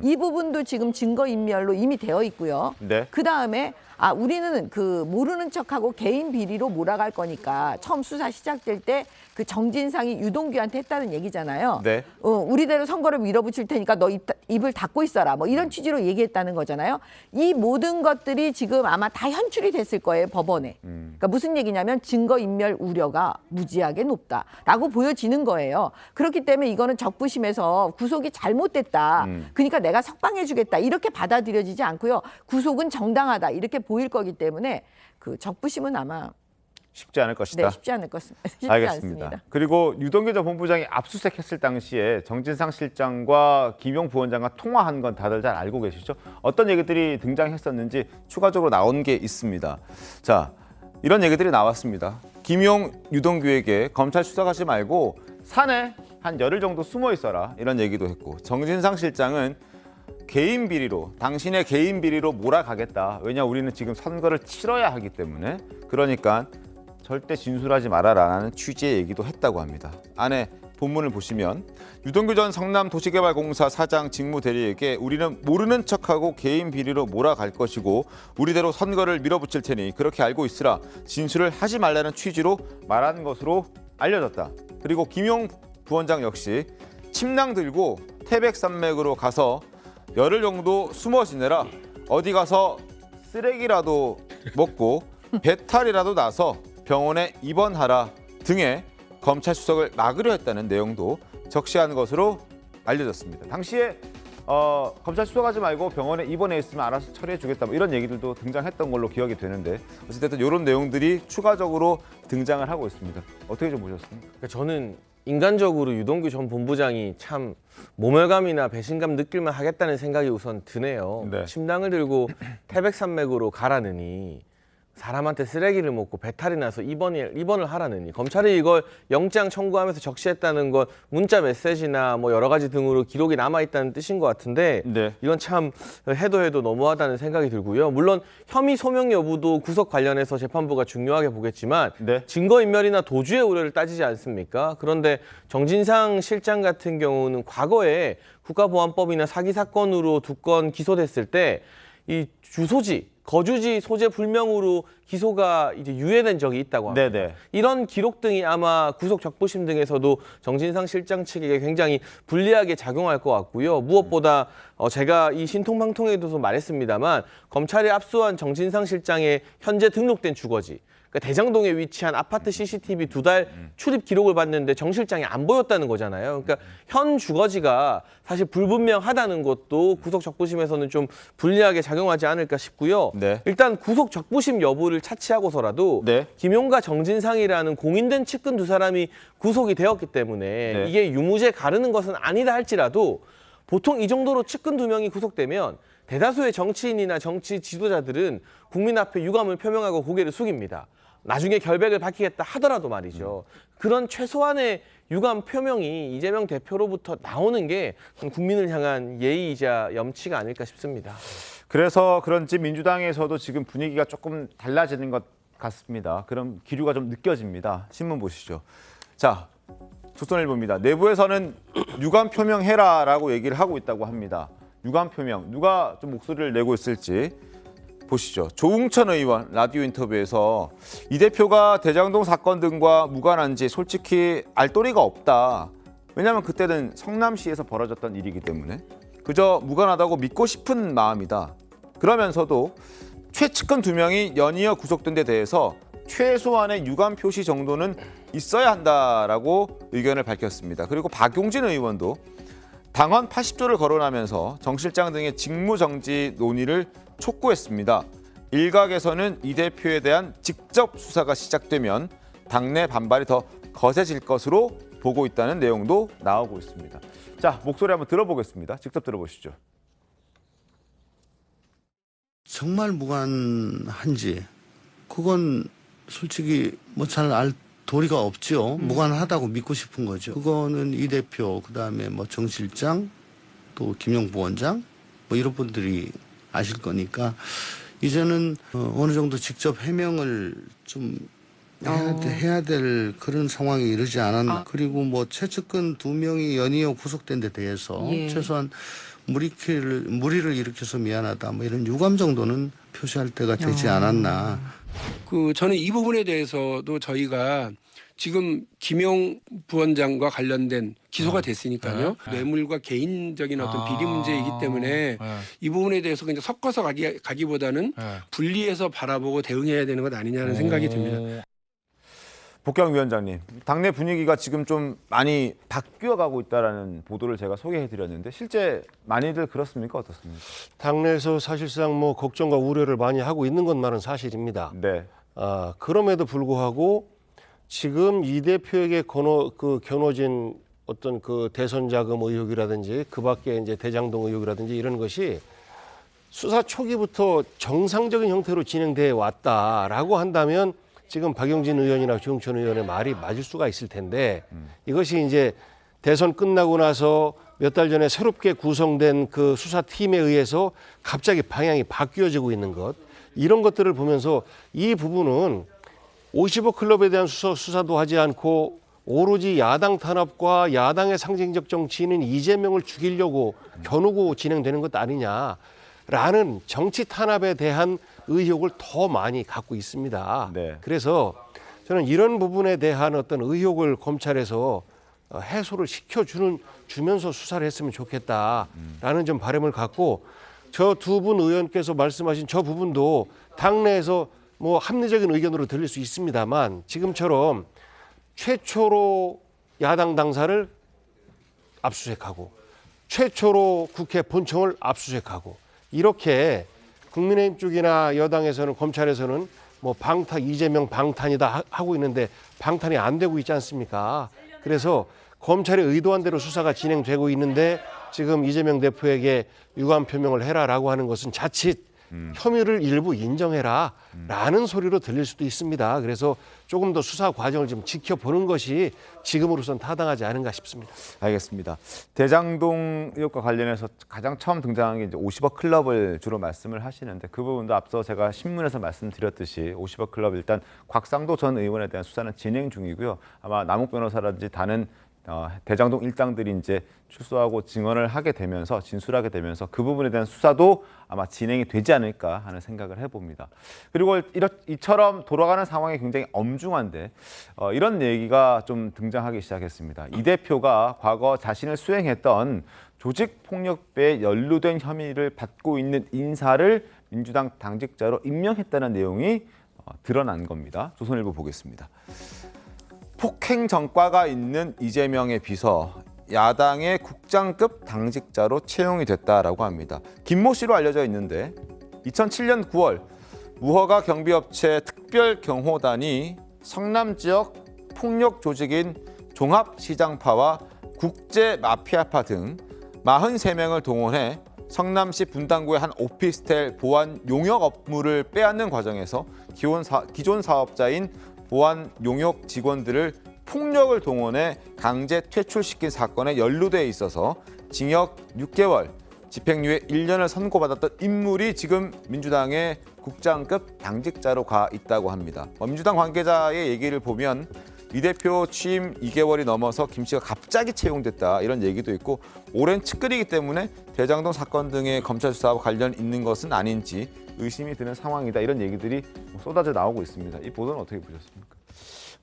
이 부분도 지금 증거 인멸로 이미 되어 있고요. 네. 그다음에 우리는 그 모르는 척하고 개인 비리로 몰아갈 거니까 처음 수사 시작될 때 그 정진상이 유동규한테 했다는 얘기잖아요. 네. 우리대로 선거를 밀어붙일 테니까 너 입을 닫고 있어라. 뭐 이런 취지로 얘기했다는 거잖아요. 이 모든 것들이 지금 아마 다 현출이 됐을 거예요, 법원에. 그러니까 무슨 얘기냐면 증거 인멸 우려가 무지하게 높다라고 보여지는 거예요. 그렇기 때문에 이거는 적부심에서 구속이 잘못됐다. 그러니까 내가 석방해 주겠다. 이렇게 받아들여지지 않고요. 구속은 정당하다. 이렇게 보일 거기 때문에 그 적부심은 아마 쉽지 않을 것이다. 네, 쉽지 않을 것입니다. 쉽지 알겠습니다. 않습니다. 그리고 유동규 전 본부장이 압수수색했을 당시에 정진상 실장과 김용 부원장과 통화한 건 다들 잘 알고 계시죠? 어떤 얘기들이 등장했었는지 추가적으로 나온 게 있습니다. 자, 이런 얘기들이 나왔습니다. 김용, 유동규에게 검찰 수사하지 말고 산에 한 열흘 정도 숨어 있어라 이런 얘기도 했고 정진상 실장은 개인 비리로 당신의 개인 비리로 몰아가겠다. 왜냐 우리는 지금 선거를 치러야 하기 때문에 그러니까 절대 진술하지 말아라라는 취지의 얘기도 했다고 합니다. 안에 본문을 보시면 유동규 전 성남도시개발공사 사장 직무대리에게 우리는 모르는 척하고 개인 비리로 몰아갈 것이고 우리대로 선거를 밀어붙일 테니 그렇게 알고 있으라 진술을 하지 말라는 취지로 말한 것으로 알려졌다. 그리고 김용 부원장 역시 침낭 들고 태백산맥으로 가서 열흘 정도 숨어 지내라. 어디 가서 쓰레기라도 먹고 배탈이라도 나서 병원에 입원하라 등의 검찰 수석을 막으려 했다는 내용도 적시한 것으로 알려졌습니다. 당시에 검찰 수석하지 말고 병원에 입원해 있으면 알아서 처리해 주겠다 뭐 이런 얘기들도 등장했던 걸로 기억이 되는데 어쨌든 이런 내용들이 추가적으로 등장을 하고 있습니다. 어떻게 좀 보셨습니까? 그러니까 저는 인간적으로 유동규 전 본부장이 참 모멸감이나 배신감 느낄만 하겠다는 생각이 우선 드네요. 네. 침낭을 들고 태백산맥으로 가라느니 사람한테 쓰레기를 먹고 배탈이 나서 입원을 하라느니 검찰이 이걸 영장 청구하면서 적시했다는 건 문자 메시지나 뭐 여러 가지 등으로 기록이 남아있다는 뜻인 것 같은데 네. 이건 참 해도 너무하다는 생각이 들고요. 물론 혐의 소명 여부도 구속 관련해서 재판부가 중요하게 보겠지만 네. 증거인멸이나 도주의 우려를 따지지 않습니까? 그런데 정진상 실장 같은 경우는 과거에 국가보안법이나 사기 사건으로 2건 기소됐을 때 이 주소지, 거주지 소재 불명으로 기소가 이제 유예된 적이 있다고 합니다. 네네. 이런 기록 등이 아마 구속 적부심 등에서도 정진상 실장 측에게 굉장히 불리하게 작용할 것 같고요. 무엇보다 제가 이 신통방통에도 말했습니다만 검찰이 압수한 정진상 실장의 현재 등록된 주거지, 그러니까 대장동에 위치한 아파트 CCTV 2달 출입 기록을 봤는데 정 실장이 안 보였다는 거잖아요. 그러니까 현 주거지가 사실 불분명하다는 것도 구속 적부심에서는 좀 불리하게 작용하지 않을까 싶고요. 네. 일단 구속 적부심 여부를 차치하고서라도 네. 김용과 정진상이라는 공인된 측근 두 사람이 구속이 되었기 때문에 네. 이게 유무죄 가르는 것은 아니다 할지라도 보통 이 정도로 측근 2명이 구속되면 대다수의 정치인이나 정치 지도자들은 국민 앞에 유감을 표명하고 고개를 숙입니다. 나중에 결백을 밝히겠다 하더라도 말이죠. 그런 최소한의 유감 표명이 이재명 대표로부터 나오는 게 국민을 향한 예의이자 염치가 아닐까 싶습니다. 그래서 그런지 민주당에서도 지금 분위기가 조금 달라지는 것 같습니다. 그럼 기류가 좀 느껴집니다. 신문 보시죠. 자, 조선일보입니다. 내부에서는 유감 표명해라라고 얘기를 하고 있다고 합니다. 유감 표명, 누가 좀 목소리를 내고 있을지 보시죠. 조웅천 의원 라디오 인터뷰에서 이 대표가 대장동 사건 등과 무관한지 솔직히 알 도리가 없다. 왜냐하면 그때는 성남시에서 벌어졌던 일이기 때문에 그저 무관하다고 믿고 싶은 마음이다. 그러면서도 최측근 2명이 연이어 구속된 데 대해서 최소한의 유감 표시 정도는 있어야 한다라고 의견을 밝혔습니다. 그리고 박용진 의원도 당헌 80조를 거론하면서 정 실장 등의 직무정지 논의를 촉구했습니다. 일각에서는 이 대표에 대한 직접 수사가 시작되면 당내 반발이 더 거세질 것으로 보고 있다는 내용도 나오고 있습니다. 자, 목소리 한번 들어보겠습니다. 직접 들어보시죠. 정말 무관한지 그건 솔직히 뭐 잘 알 도리가 없죠. 무관하다고 믿고 싶은 거죠. 그거는 이 대표, 그다음에 뭐 정 실장, 또 김용 부원장 뭐 이런 분들이 아실 거니까 이제는 어느 정도 직접 해명을 좀 해야 될 그런 상황이 이르지 않았나. 그리고 뭐 최측근 2명이 연이어 구속된 데 대해서 최소한 무리를 일으켜서 미안하다 뭐 이런 유감 정도는 표시할 때가 되지 않았나. 저는 이 부분에 대해서도 저희가 지금 김용 부원장과 관련된 기소가 됐으니까요. 뇌물과 개인적인 어떤 비리 문제이기 때문에 이 부분에 대해서 그냥 섞어서 가기보다는 분리해서 바라보고 대응해야 되는 것 아니냐는 생각이 듭니다. 복경 위원장님, 당내 분위기가 지금 좀 많이 바뀌어가고 있다라는 보도를 제가 소개해드렸는데 실제 많이들 그렇습니까? 어떻습니까? 당내에서 사실상 뭐 걱정과 우려를 많이 하고 있는 것만은 사실입니다. 네. 그럼에도 불구하고 지금 이 대표에게 겨눠진 어떤 그 대선 자금 의혹이라든지 그 밖에 이제 대장동 의혹이라든지 이런 것이 수사 초기부터 정상적인 형태로 진행돼 왔다라고 한다면 지금 박용진 의원이나 조웅천 의원의 말이 맞을 수가 있을 텐데 이것이 이제 대선 끝나고 나서 몇 달 전에 새롭게 구성된 그 수사팀에 의해서 갑자기 방향이 바뀌어지고 있는 것, 이런 것들을 보면서 이 부분은 50억 클럽에 대한 수사도 하지 않고 오로지 야당 탄압과 야당의 상징적 정치인인 이재명을 죽이려고 겨누고 진행되는 것 아니냐라는 정치 탄압에 대한 의혹을 더 많이 갖고 있습니다. 네. 그래서 저는 이런 부분에 대한 어떤 의혹을 검찰에서 해소를 주면서 수사를 했으면 좋겠다라는 좀 바람을 갖고, 저 두 분 의원께서 말씀하신 저 부분도 당내에서 뭐 합리적인 의견으로 들릴 수 있습니다만 지금처럼 최초로 야당 당사를 압수수색하고 최초로 국회 본청을 압수수색하고 이렇게 국민의힘 쪽이나 여당에서는 검찰에서는 뭐 이재명 방탄이다 하고 있는데 방탄이 안 되고 있지 않습니까? 그래서 검찰이 의도한 대로 수사가 진행되고 있는데 지금 이재명 대표에게 유감 표명을 해라라고 하는 것은 자칫 혐의를 일부 인정해라라는 소리로 들릴 수도 있습니다. 그래서 조금 더 수사 과정을 좀 지켜보는 것이 지금으로선 타당하지 않은가 싶습니다. 알겠습니다. 대장동 의혹과 관련해서 가장 처음 등장한 게 이제 50억 클럽을 주로 말씀을 하시는데 그 부분도 앞서 제가 신문에서 말씀드렸듯이 50억 클럽 일단 곽상도 전 의원에 대한 수사는 진행 중이고요. 아마 남욱 변호사라든지 다른 대장동 일당들이 이제 출소하고 증언을 하게 되면서 진술하게 되면서 그 부분에 대한 수사도 아마 진행이 되지 않을까 하는 생각을 해봅니다. 그리고 이처럼 돌아가는 상황이 굉장히 엄중한데 이런 얘기가 좀 등장하기 시작했습니다. 이 대표가 과거 자신을 수행했던 조직폭력배에 연루된 혐의를 받고 있는 인사를 민주당 당직자로 임명했다는 내용이 드러난 겁니다. 조선일보 보겠습니다. 폭행 전과가 있는 이재명의 비서, 야당의 국장급 당직자로 채용이 됐다라고 합니다. 김모 씨로 알려져 있는데 2007년 9월 무허가 경비업체 특별경호단이 성남 지역 폭력 조직인 종합시장파와 국제마피아파 등 43명을 동원해 성남시 분당구의 한 오피스텔 보안 용역 업무를 빼앗는 과정에서 기존 사업자인 보안 용역 직원들을 폭력을 동원해 강제 퇴출시킨 사건에 연루돼 있어서 징역 6개월, 집행유예 1년을 선고받았던 인물이 지금 민주당의 국장급 당직자로 가 있다고 합니다. 민주당 관계자의 얘기를 보면 이 대표 취임 2개월이 넘어서 김 씨가 갑자기 채용됐다 이런 얘기도 있고 오랜 측근이기 때문에 대장동 사건 등의 검찰 수사와 관련 있는 것은 아닌지 의심이 드는 상황이다 이런 얘기들이 쏟아져 나오고 있습니다. 이 보도는 어떻게 보셨습니까?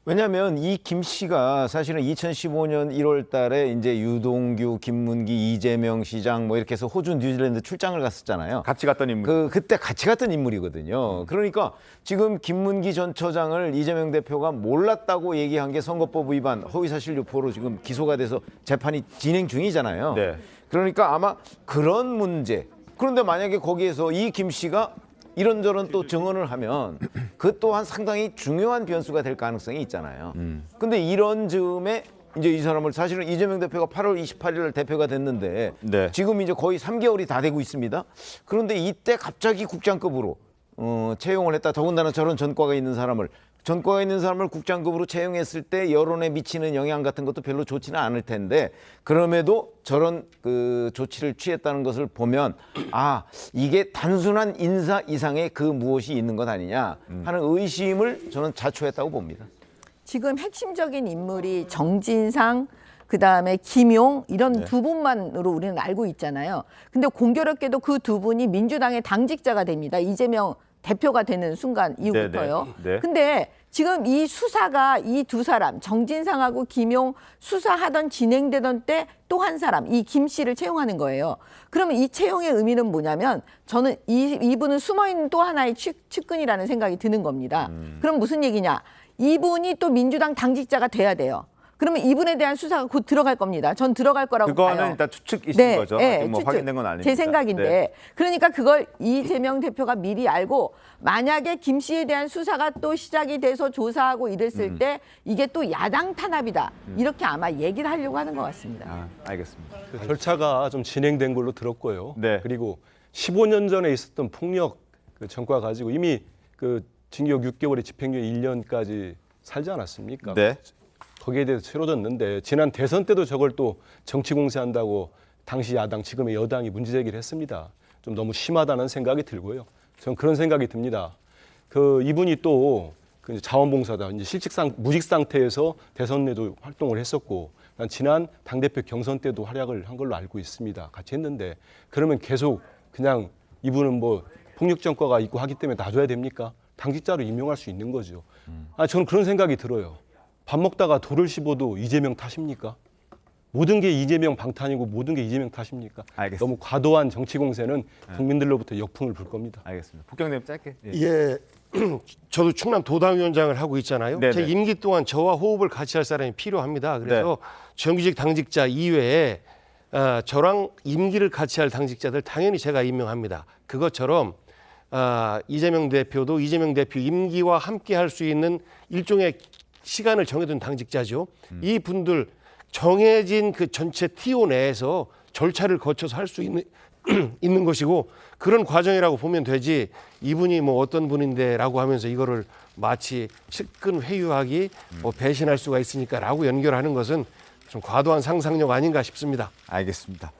왜냐하면 이 김 씨가 사실은 2015년 1월 달에 이제 유동규, 김문기, 이재명 시장 뭐 이렇게 해서 호주, 뉴질랜드 출장을 갔었잖아요. 같이 갔던 인물. 그때 같이 갔던 인물이거든요. 그러니까 지금 김문기 전 처장을 이재명 대표가 몰랐다고 얘기한 게 선거법 위반, 허위사실 유포로 지금 기소가 돼서 재판이 진행 중이잖아요. 네. 그러니까 아마 그런 문제. 그런데 만약에 거기에서 이 김 씨가 이런저런 또 증언을 하면 그 또한 상당히 중요한 변수가 될 가능성이 있잖아요. 근데 이런 즈음에 이제 이 사람을 사실은 이재명 대표가 8월 28일 대표가 됐는데 네. 지금 이제 거의 3개월이 다 되고 있습니다. 그런데 이때 갑자기 국장급으로 채용을 했다. 더군다나 저런 전과가 있는 사람을 국장급으로 채용했을 때 여론에 미치는 영향 같은 것도 별로 좋지는 않을 텐데 그럼에도 저런 그 조치를 취했다는 것을 보면 아 이게 단순한 인사 이상의 그 무엇이 있는 것 아니냐 하는 의심을 저는 자초했다고 봅니다. 지금 핵심적인 인물이 정진상 그다음에 김용 이런 두 분만으로 우리는 알고 있잖아요. 근데 공교롭게도 그 두 분이 민주당의 당직자가 됩니다. 이재명 대표가 되는 순간 이후부터요. 네. 근데 지금 이 수사가 이 두 사람 정진상하고 김용 수사하던 진행되던 때 또 한 사람 이 김 씨를 채용하는 거예요. 그러면 이 채용의 의미는 뭐냐면 저는 이분은 숨어있는 또 하나의 측근이라는 생각이 드는 겁니다. 그럼 무슨 얘기냐. 이분이 또 민주당 당직자가 돼야 돼요. 그러면 이분에 대한 수사가 곧 들어갈 겁니다. 전 들어갈 거라고 봐요. 그거는 일단 추측이신 거죠. 아직 뭐 추측. 확인된 건 아닙니다. 제 생각인데 네. 그러니까 그걸 이재명 대표가 미리 알고 만약에 김 씨에 대한 수사가 또 시작이 돼서 조사하고 이랬을 때 이게 또 야당 탄압이다. 이렇게 아마 얘기를 하려고 하는 것 같습니다. 알겠습니다. 그 절차가 좀 진행된 걸로 들었고요. 네. 그리고 15년 전에 있었던 폭력 그 전과 가지고 이미 그 징역 6개월에 집행유예 1년까지 살지 않았습니까? 네. 거기에 대해서 치러졌는데 지난 대선 때도 저걸 또 정치 공세한다고 당시 야당 지금의 여당이 문제 제기를 했습니다. 좀 너무 심하다는 생각이 들고요. 전 그런 생각이 듭니다. 그 이분이 또 그 자원봉사자 이제 실직상 무직 상태에서 대선 내도 활동을 했었고 지난 당대표 경선 때도 활약을 한 걸로 알고 있습니다. 같이 했는데 그러면 계속 그냥 이분은 뭐 폭력 전과가 있고 하기 때문에 놔줘야 됩니까? 당직자로 임명할 수 있는 거죠. 저는 그런 생각이 들어요. 밥 먹다가 돌을 씹어도 이재명 탓입니까? 모든 게 이재명 방탄이고 모든 게 이재명 탓입니까? 알겠습니다. 너무 과도한 정치 공세는 국민들로부터 역풍을 불 겁니다. 알겠습니다. 북경님 짧게. 예, 저도 충남 도당위원장을 하고 있잖아요. 네네. 제 임기 동안 저와 호흡을 같이 할 사람이 필요합니다. 그래서 정규직 당직자 이외에 저랑 임기를 같이 할 당직자들 당연히 제가 임명합니다. 그것처럼 이재명 대표도 이재명 대표 임기와 함께 할 수 있는 일종의 시간을 정해둔 당직자죠. 이 분들 정해진 그 전체 TO 내에서 절차를 거쳐서 할 수 있는 것이고 그런 과정이라고 보면 되지 이분이 뭐 어떤 분인데라고 하면서 이거를 마치 측근 회유하기 뭐 배신할 수가 있으니까라고 연결하는 것은 좀 과도한 상상력 아닌가 싶습니다. 알겠습니다.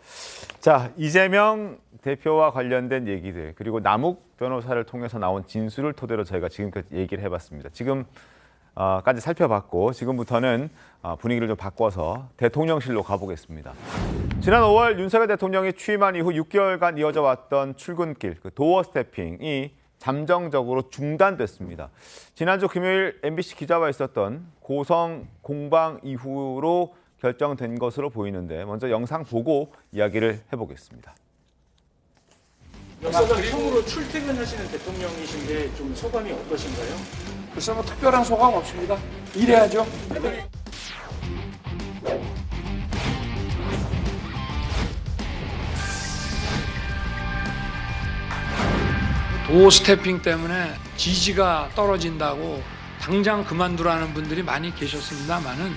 자, 이재명 대표와 관련된 얘기들 그리고 남욱 변호사를 통해서 나온 진술을 토대로 저희가 지금까지 얘기를 해봤습니다. 지금 까지 살펴봤고 지금부터는 분위기를 좀 바꿔서 대통령실로 가보겠습니다. 지난 5월 윤석열 대통령이 취임한 이후 6개월간 이어져 왔던 출근길, 그 도어 스태핑이 잠정적으로 중단됐습니다. 지난주 금요일 MBC 기자와 있었던 고성 공방 이후로 결정된 것으로 보이는데 먼저 영상 보고 이야기를 해보겠습니다. 역사적 처음으로 출퇴근하시는 대통령이신데 좀 소감이 어떠신가요? 글쎄 뭐 특별한 소감 없습니다. 일해야죠. 도어 스태핑 때문에 지지가 떨어진다고 당장 그만두라는 분들이 많이 계셨습니다만은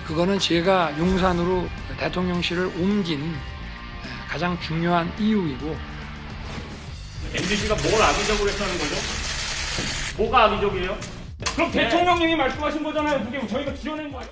그거는 제가 용산으로 대통령실을 옮긴 가장 중요한 이유이고. MBC가 뭘 악의적으로 했다는 거죠? 뭐가 악의적이에요? 그럼 대통령님이 말씀하신 거잖아요. 그게 저희가 지어낸 거예요.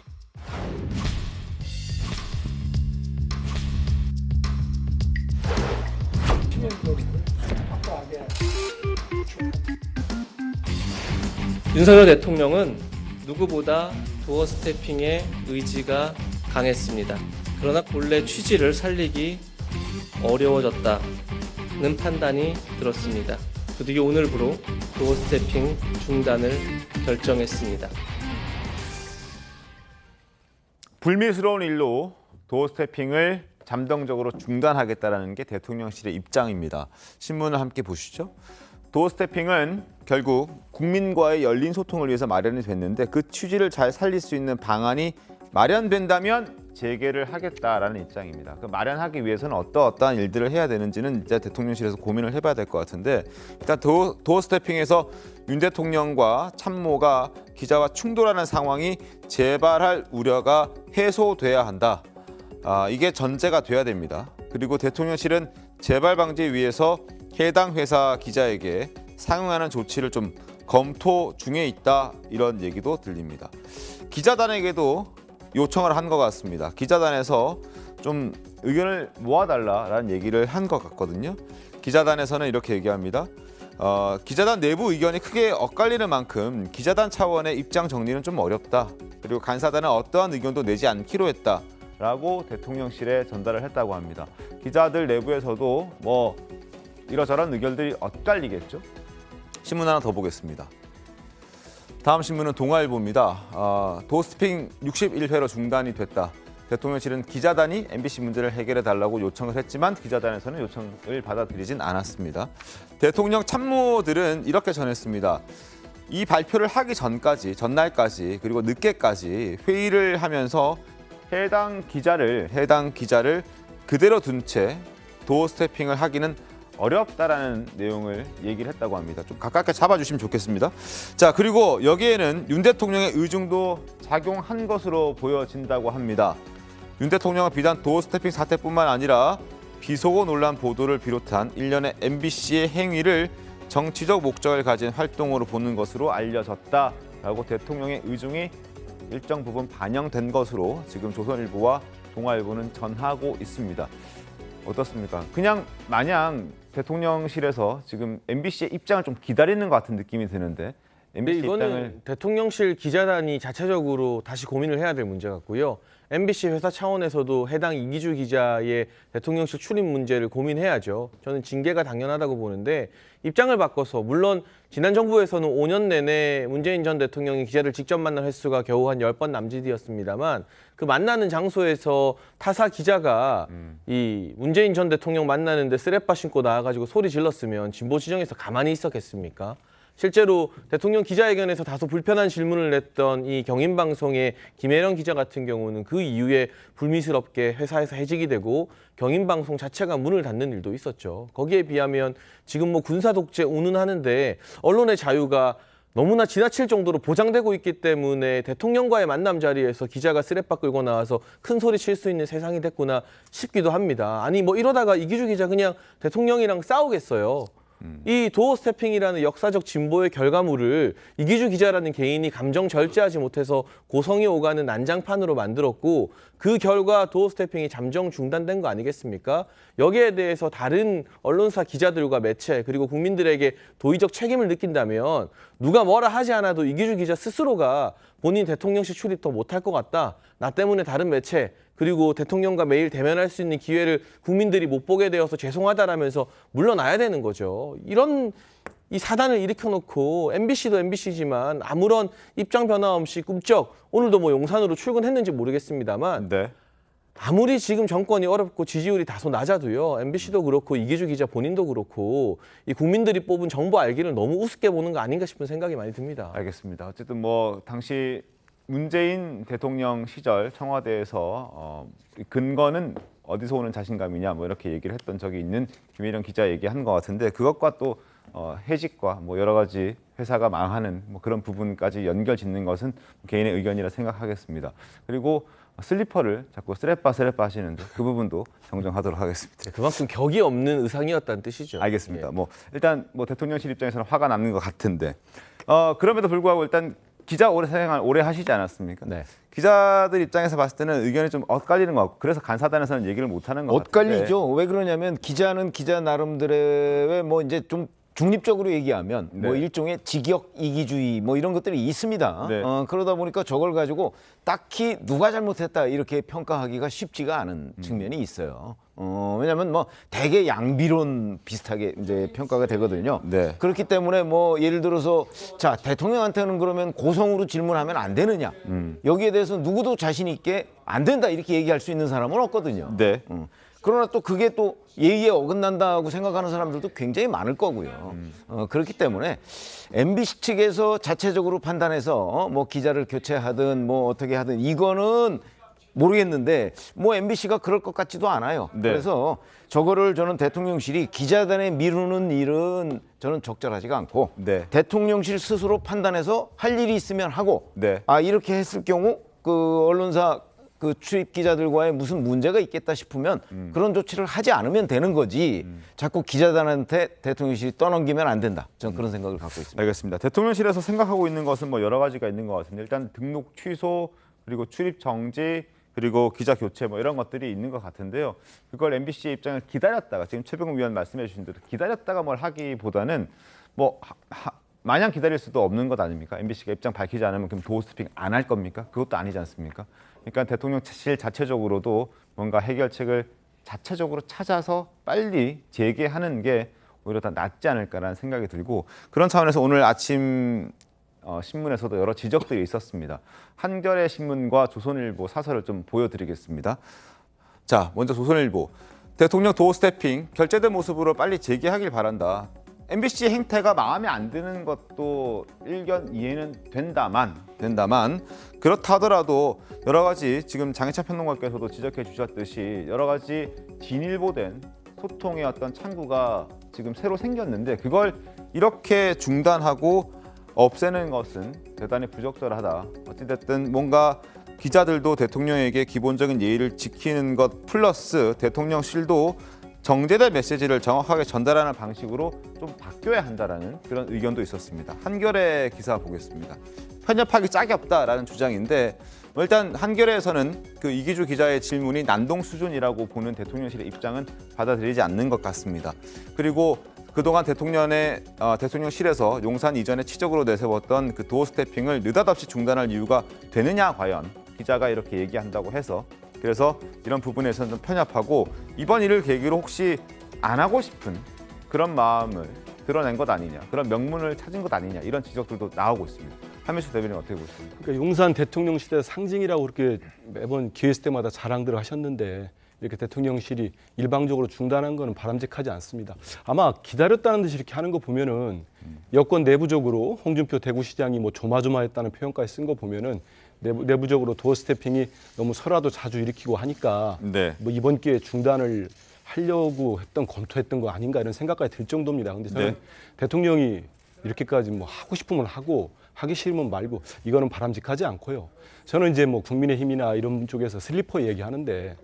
윤석열 대통령은 누구보다 도어 스태핑의 의지가 강했습니다. 그러나 본래 취지를 살리기 어려워졌다는 판단이 들었습니다. 그 뒤에 오늘부로 도어 스태핑 중단을 결정했습니다. 불미스러운 일로 도어 스태핑을 잠정적으로 중단하겠다는 게 대통령실의 입장입니다. 신문을 함께 보시죠. 도어 스태핑은 결국 국민과의 열린 소통을 위해서 마련이 됐는데 그 취지를 잘 살릴 수 있는 방안이 마련된다면 재개를 하겠다라는 입장입니다. 그 마련하기 위해서는 어떠한 일들을 해야 되는지는 이제 대통령실에서 고민을 해봐야 될 것 같은데 일단 도어 스태핑에서 윤 대통령과 참모가 기자와 충돌하는 상황이 재발할 우려가 해소돼야 한다. 이게 전제가 돼야 됩니다. 그리고 대통령실은 재발 방지 위해서 해당 회사 기자에게 상응하는 조치를 좀 검토 중에 있다 이런 얘기도 들립니다. 기자단에게도 요청을 한 것 같습니다. 기자단에서 좀 의견을 모아달라라는 얘기를 한 것 같거든요. 기자단에서는 이렇게 얘기합니다. 기자단 내부 의견이 크게 엇갈리는 만큼 기자단 차원의 입장 정리는 좀 어렵다. 그리고 간사단은 어떠한 의견도 내지 않기로 했다라고 대통령실에 전달을 했다고 합니다. 기자들 내부에서도 뭐 이러저런 의견들이 엇갈리겠죠. 신문 하나 더 보겠습니다. 다음 신문은 동아일보입니다. 도어 스태핑 61회로 중단이 됐다. 대통령실은 기자단이 MBC 문제를 해결해 달라고 요청을 했지만 기자단에서는 요청을 받아들이진 않았습니다. 대통령 참모들은 이렇게 전했습니다. 이 발표를 하기 전날까지 그리고 늦게까지 회의를 하면서 해당 기자를 그대로 둔 채 도어 스태핑을 하기는 어렵다라는 내용을 얘기를 했다고 합니다. 좀 가깝게 잡아주시면 좋겠습니다. 자, 그리고 여기에는 윤 대통령의 의중도 작용한 것으로 보여진다고 합니다. 윤 대통령은 비단 도어 스태핑 사태뿐만 아니라 비속어 논란 보도를 비롯한 일련의 MBC의 행위를 정치적 목적을 가진 활동으로 보는 것으로 알려졌다라고 대통령의 의중이 일정 부분 반영된 것으로 지금 조선일보와 동아일보는 전하고 있습니다. 어떻습니까? 그냥 마냥 대통령실에서 지금 MBC의 입장을 좀 기다리는 것 같은 느낌이 드는데 MBC 이거는 입장을 대통령실 기자단이 자체적으로 다시 고민을 해야 될 문제 같고요. MBC 회사 차원에서도 해당 이기주 기자의 대통령실 출입 문제를 고민해야죠. 저는 징계가 당연하다고 보는데 입장을 바꿔서 물론 지난 정부에서는 5년 내내 문재인 전 대통령이 기자를 직접 만난 횟수가 겨우 한 10번 남짓이었습니다만 그 만나는 장소에서 타사 기자가 이 문재인 전 대통령 만나는데 쓰레빠 신고 나와가지고 소리 질렀으면 진보 지정에서 가만히 있었겠습니까? 실제로 대통령 기자회견에서 다소 불편한 질문을 냈던 이 경인방송의 김혜령 기자 같은 경우는 그 이후에 불미스럽게 회사에서 해직이 되고 경인방송 자체가 문을 닫는 일도 있었죠. 거기에 비하면 지금 뭐 군사 독재 운운하는데 언론의 자유가 너무나 지나칠 정도로 보장되고 있기 때문에 대통령과의 만남 자리에서 기자가 쓰레빠 끌고 나와서 큰 소리 칠 수 있는 세상이 됐구나 싶기도 합니다. 아니 뭐 이러다가 이기주 기자 그냥 대통령이랑 싸우겠어요. 이 도어 스태핑이라는 역사적 진보의 결과물을 이기주 기자라는 개인이 감정 절제하지 못해서 고성이 오가는 난장판으로 만들었고 그 결과 도어 스태핑이 잠정 중단된 거 아니겠습니까? 여기에 대해서 다른 언론사 기자들과 매체 그리고 국민들에게 도의적 책임을 느낀다면 누가 뭐라 하지 않아도 이기주 기자 스스로가 본인 대통령실 출입 더 못할 것 같다. 나 때문에 다른 매체 그리고 대통령과 매일 대면할 수 있는 기회를 국민들이 못 보게 되어서 죄송하다라면서 물러나야 되는 거죠. 이런 이 사단을 일으켜놓고 MBC도 MBC지만 아무런 입장 변화 없이 꿈쩍 오늘도 뭐 용산으로 출근했는지 모르겠습니다만 아무리 지금 정권이 어렵고 지지율이 다소 낮아도요. MBC도 그렇고 이기주 기자 본인도 그렇고 이 국민들이 뽑은 정보 알기를 너무 우습게 보는 거 아닌가 싶은 생각이 많이 듭니다. 알겠습니다. 어쨌든 뭐 당시 문재인 대통령 시절 청와대에서 근거는 어디서 오는 자신감이냐 뭐 이렇게 얘기를 했던 적이 있는 김혜령 기자 얘기한 것 같은데 그것과 또 해직과 뭐 여러 가지 회사가 망하는 뭐 그런 부분까지 연결 짓는 것은 개인의 의견이라 생각하겠습니다. 그리고 슬리퍼를 자꾸 쓰레빠 하시는데 그 부분도 정정하도록 하겠습니다. 그만큼 격이 없는 의상이었다는 뜻이죠. 알겠습니다. 뭐 일단 뭐 대통령실 입장에서는 화가 남는 것 같은데 그럼에도 불구하고 일단 기자 오래 하시지 않았습니까? 네. 기자들 입장에서 봤을 때는 의견이 좀 엇갈리는 것 같고 그래서 간사단에서는 얘기를 못 하는 것 같아요. 엇갈리죠. 왜 그러냐면 기자는 기자 나름대로의 뭐 이제 좀 중립적으로 얘기하면 뭐 일종의 직역 이기주의 뭐 이런 것들이 있습니다. 네. 그러다 보니까 저걸 가지고 딱히 누가 잘못했다 이렇게 평가하기가 쉽지가 않은 측면이 있어요. 왜냐하면 뭐 대개 양비론 비슷하게 이제 평가가 되거든요. 그렇기 때문에 뭐 예를 들어서 자 대통령한테는 그러면 고성으로 질문하면 안 되느냐 여기에 대해서 누구도 자신 있게 안 된다 이렇게 얘기할 수 있는 사람은 없거든요. 그러나 또 그게 또 예의에 어긋난다고 생각하는 사람들도 굉장히 많을 거고요. 그렇기 때문에 MBC 측에서 자체적으로 판단해서 뭐 기자를 교체하든 뭐 어떻게 하든 이거는 모르겠는데 뭐 MBC가 그럴 것 같지도 않아요. 그래서 저거를 저는 대통령실이 기자단에 미루는 일은 저는 적절하지가 않고 대통령실 스스로 판단해서 할 일이 있으면 하고 이렇게 했을 경우 그 언론사 그 출입 기자들과의 무슨 문제가 있겠다 싶으면 그런 조치를 하지 않으면 되는 거지 자꾸 기자단한테 대통령실이 떠넘기면 안 된다. 저는 그런 생각을 갖고 있습니다. 알겠습니다. 대통령실에서 생각하고 있는 것은 뭐 여러 가지가 있는 것 같은데 일단 등록 취소 그리고 출입 정지 그리고 기자 교체 뭐 이런 것들이 있는 것 같은데요. 그걸 MBC의 입장을 기다렸다가 지금 최병욱 위원 말씀해 주신 대로 기다렸다가 뭘 하기보다는 뭐 마냥 기다릴 수도 없는 것 아닙니까? MBC가 입장 밝히지 않으면 그럼 도어 스태핑 안 할 겁니까? 그것도 아니지 않습니까? 그러니까 대통령실 자체적으로도 뭔가 해결책을 자체적으로 찾아서 빨리 재개하는 게 오히려 더 낫지 않을까라는 생각이 들고 그런 차원에서 오늘 아침 신문에서도 여러 지적들이 있었습니다. 한겨레 신문과 조선일보 사설을 좀 보여드리겠습니다. 자, 먼저 조선일보. 대통령 도어 스태핑 결재된 모습으로 빨리 재개하길 바란다. MBC 행태가 마음에 안 드는 것도 일견 이해는 된다만 그렇다 하더라도 여러 가지 지금 장혜찬 평론가께서도 지적해 주셨듯이 여러 가지 진일보된 소통의 어떤 창구가 지금 새로 생겼는데 그걸 이렇게 중단하고 없애는 것은 대단히 부적절하다. 어찌됐든 뭔가 기자들도 대통령에게 기본적인 예의를 지키는 것 플러스 대통령실도 정제된 메시지를 정확하게 전달하는 방식으로 좀 바뀌어야 한다라는 그런 의견도 있었습니다. 한겨레 기사 보겠습니다. 편협하기 짝이 없다라는 주장인데 일단 한겨레에서는 그 이기주 기자의 질문이 난동 수준이라고 보는 대통령실의 입장은 받아들이지 않는 것 같습니다. 그리고 그동안 대통령실에서 용산 이전에 치적으로 내세웠던 그 도어 스태핑을 느닷없이 중단할 이유가 되느냐 과연 기자가 이렇게 얘기한다고 해서 그래서 이런 부분에서는 좀 편협하고 이번 일을 계기로 혹시 안 하고 싶은 그런 마음을 드러낸 것 아니냐 그런 명분을 찾은 것 아니냐 이런 지적들도 나오고 있습니다. 한민수 대변인 어떻게 보십니까? 그러니까 용산 대통령실의 상징이라고 그렇게 매번 기회 있을 때마다 자랑들을 하셨는데 이렇게 대통령실이 일방적으로 중단한 거는 바람직하지 않습니다. 아마 기다렸다는 듯이 이렇게 하는 거 보면은 여권 내부적으로 홍준표 대구시장이 뭐 조마조마했다는 표현까지 쓴 거 보면은 내부적으로 도어 스태핑이 너무 설화도 자주 일으키고 하니까 뭐 이번 기회에 중단을 하려고 검토했던 거 아닌가 이런 생각까지 들 정도입니다. 근데 저는 대통령이 이렇게까지 뭐 하고 싶으면 하고 하기 싫으면 말고 이거는 바람직하지 않고요. 저는 이제 뭐 국민의힘이나 이런 쪽에서 슬리퍼 얘기하는데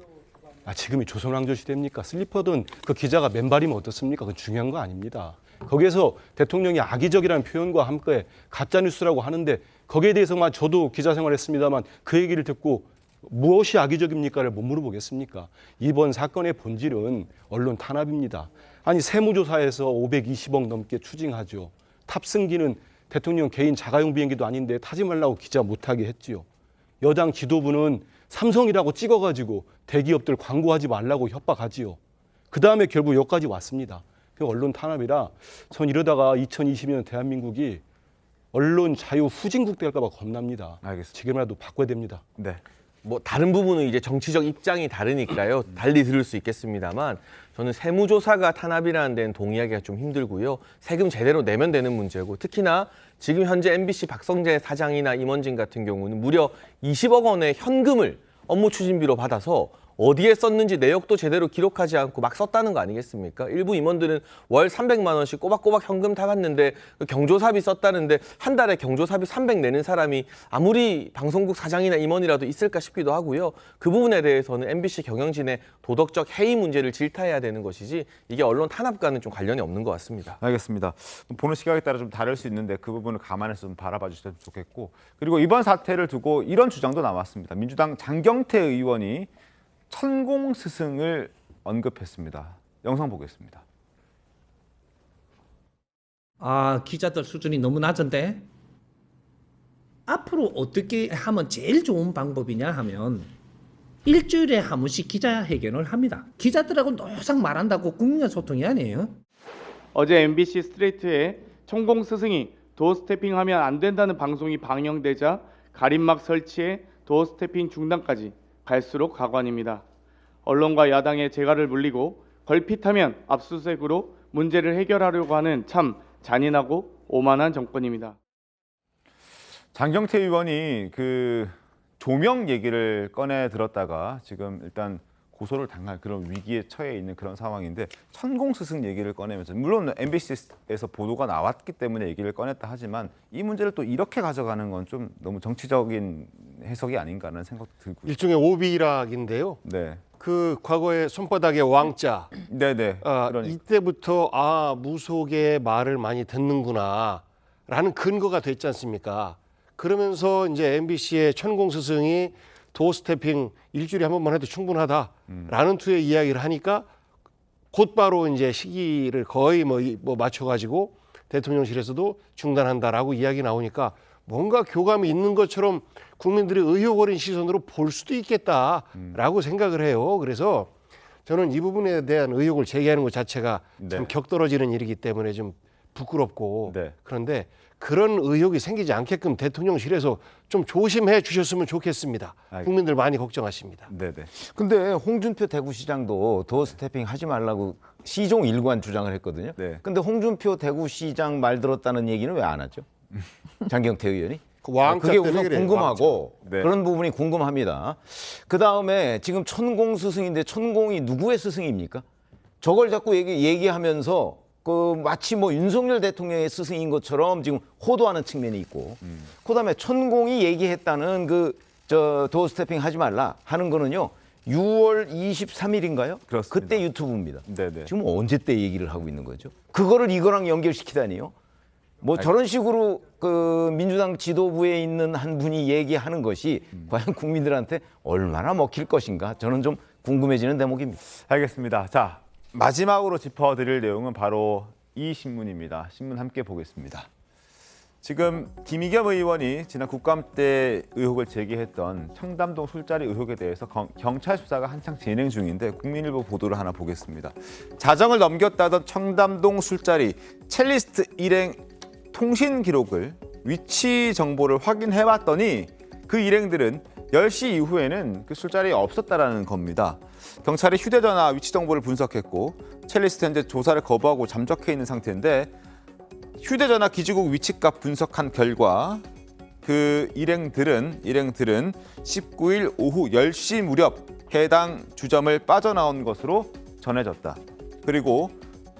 지금이 조선왕조 시대입니까? 슬리퍼든 그 기자가 맨발이면 어떻습니까? 그건 중요한 거 아닙니다. 거기에서 대통령이 악의적이라는 표현과 함께 가짜뉴스라고 하는데 거기에 대해서만 저도 기자 생활했습니다만 그 얘기를 듣고 무엇이 악의적입니까를 못 물어보겠습니까? 이번 사건의 본질은 언론 탄압입니다. 아니 세무조사에서 520억 넘게 추징하죠. 탑승기는 대통령 개인 자가용 비행기도 아닌데 타지 말라고 기자 못하게 했지요. 여당 지도부는 삼성이라고 찍어가지고 대기업들 광고하지 말라고 협박하지요. 그 다음에 결국 여기까지 왔습니다. 그 언론 탄압이라 전 이러다가 2020년 대한민국이 언론 자유 후진국 될까 봐 겁납니다. 알겠습니다. 지금이라도 바꿔야 됩니다. 네. 뭐 다른 부분은 이제 정치적 입장이 다르니까요. 달리 들을 수 있겠습니다만 저는 세무조사가 탄압이라는 데는 동의하기가 좀 힘들고요. 세금 제대로 내면 되는 문제고 특히나 지금 현재 MBC 박성재 사장이나 임원진 같은 경우는 무려 20억 원의 현금을 업무 추진비로 받아서 어디에 썼는지 내역도 제대로 기록하지 않고 막 썼다는 거 아니겠습니까? 일부 임원들은 월 300만 원씩 꼬박꼬박 현금 타갔는데 경조사비 썼다는데 한 달에 경조사비 300 내는 사람이 아무리 방송국 사장이나 임원이라도 있을까 싶기도 하고요. 그 부분에 대해서는 MBC 경영진의 도덕적 해이 문제를 질타해야 되는 것이지 이게 언론 탄압과는 좀 관련이 없는 것 같습니다. 알겠습니다. 보는 시각에 따라 좀 다를 수 있는데 그 부분을 감안해서 좀 바라봐 주셨으면 좋겠고 그리고 이번 사태를 두고 이런 주장도 나왔습니다. 민주당 장경태 의원이 천공 스승을 언급했습니다. 영상 보겠습니다. 기자들 수준이 너무 낮은데 앞으로 어떻게 하면 제일 좋은 방법이냐 하면 일주일에 한 번씩 기자회견을 합니다. 기자들하고 노상 말한다고 국민과 소통이 아니에요. 어제 MBC 스트레이트에 천공 스승이 도어 스태핑하면 안 된다는 방송이 방영되자 가림막 설치에 도어 스태핑 중단까지 갈수록 가관입니다. 언론과 야당의 재갈을 물리고 걸핏하면 압수수색으로 문제를 해결하려고 하는 참 잔인하고 오만한 정권입니다. 장경태 의원이 그 조명 얘기를 꺼내 들었다가 지금 일단 고소를 당할 그런 위기에 처해 있는 그런 상황인데 천공 스승 얘기를 꺼내면서 물론 MBC에서 보도가 나왔기 때문에 얘기를 꺼냈다 하지만 이 문제를 또 이렇게 가져가는 건 좀 너무 정치적인 해석이 아닌가 하는 생각도 들고요. 일종의 오비락인데요. 네. 그 과거에 손바닥의 왕자. 네네. 이때부터 무속의 말을 많이 듣는구나라는 근거가 됐지 않습니까? 그러면서 이제 MBC의 천공 스승이 도어 스태핑 일주일에 한 번만 해도 충분하다라는 투의 이야기를 하니까 곧바로 이제 시기를 거의 뭐 맞춰가지고 대통령실에서도 중단한다라고 이야기 나오니까 뭔가 교감이 있는 것처럼 국민들이 의혹 어린 시선으로 볼 수도 있겠다라고 생각을 해요. 그래서 저는 이 부분에 대한 의혹을 제기하는 것 자체가 참 격떨어지는 일이기 때문에 좀 부끄럽고 그런데 그런 의혹이 생기지 않게끔 대통령실에서 좀 조심해 주셨으면 좋겠습니다. 국민들 많이 걱정하십니다. 네네. 근데 홍준표 대구시장도 도어 스태핑 하지 말라고 시종 일관 주장을 했거든요. 근데 홍준표 대구시장 말 들었다는 얘기는 왜 안 하죠? 장경태 의원이? 그게 우선 궁금하고 그런 부분이 궁금합니다. 그다음에 지금 천공 스승인데 천공이 누구의 스승입니까? 저걸 자꾸 얘기하면서 그 마치 뭐 윤석열 대통령의 스승인 것처럼 지금 호도하는 측면이 있고 그다음에 천공이 얘기했다는 도어 스태핑 하지 말라 하는 거는요 6월 23일인가요? 그렇습니다. 그때 유튜브입니다. 네네. 지금 언제 때 얘기를 하고 있는 거죠? 그거를 이거랑 연결시키다니요? 뭐 저런 식으로 그 민주당 지도부에 있는 한 분이 얘기하는 것이 과연 국민들한테 얼마나 먹힐 것인가 저는 좀 궁금해지는 대목입니다. 알겠습니다. 자, 마지막으로 짚어드릴 내용은 바로 이 신문입니다. 신문 함께 보겠습니다. 지금 김의겸 의원이 지난 국감 때 의혹을 제기했던 청담동 술자리 의혹에 대해서 경찰 수사가 한창 진행 중인데 국민일보 보도를 하나 보겠습니다. 자정을 넘겼다던 청담동 술자리 첼리스트 일행 통신 기록을 위치 정보를 확인해봤더니 그 일행들은 10시 이후에는 그 술자리에 없었다라는 겁니다. 경찰이 휴대전화 위치 정보를 분석했고 첼리스트 현재 조사를 거부하고 잠적해 있는 상태인데 휴대전화 기지국 위치값 분석한 결과 그 일행들은 19일 오후 10시 무렵 해당 주점을 빠져나온 것으로 전해졌다. 그리고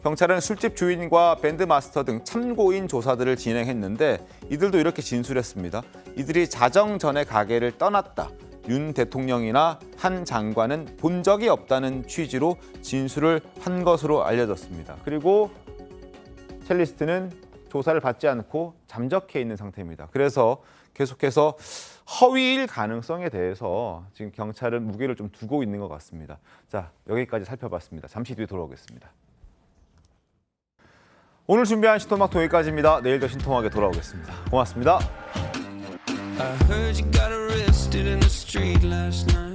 경찰은 술집 주인과 밴드 마스터 등 참고인 조사들을 진행했는데 이들도 이렇게 진술했습니다. 이들이 자정 전에 가게를 떠났다. 윤 대통령이나 한 장관은 본 적이 없다는 취지로 진술을 한 것으로 알려졌습니다. 그리고 첼리스트는 조사를 받지 않고 잠적해 있는 상태입니다. 그래서 계속해서 허위일 가능성에 대해서 지금 경찰은 무게를 좀 두고 있는 것 같습니다. 자, 여기까지 살펴봤습니다. 잠시 뒤에 돌아오겠습니다. 오늘 준비한 신토막 여기까지입니다. 내일 더 신통하게 돌아오겠습니다. 고맙습니다. I heard you got arrested in the street last night.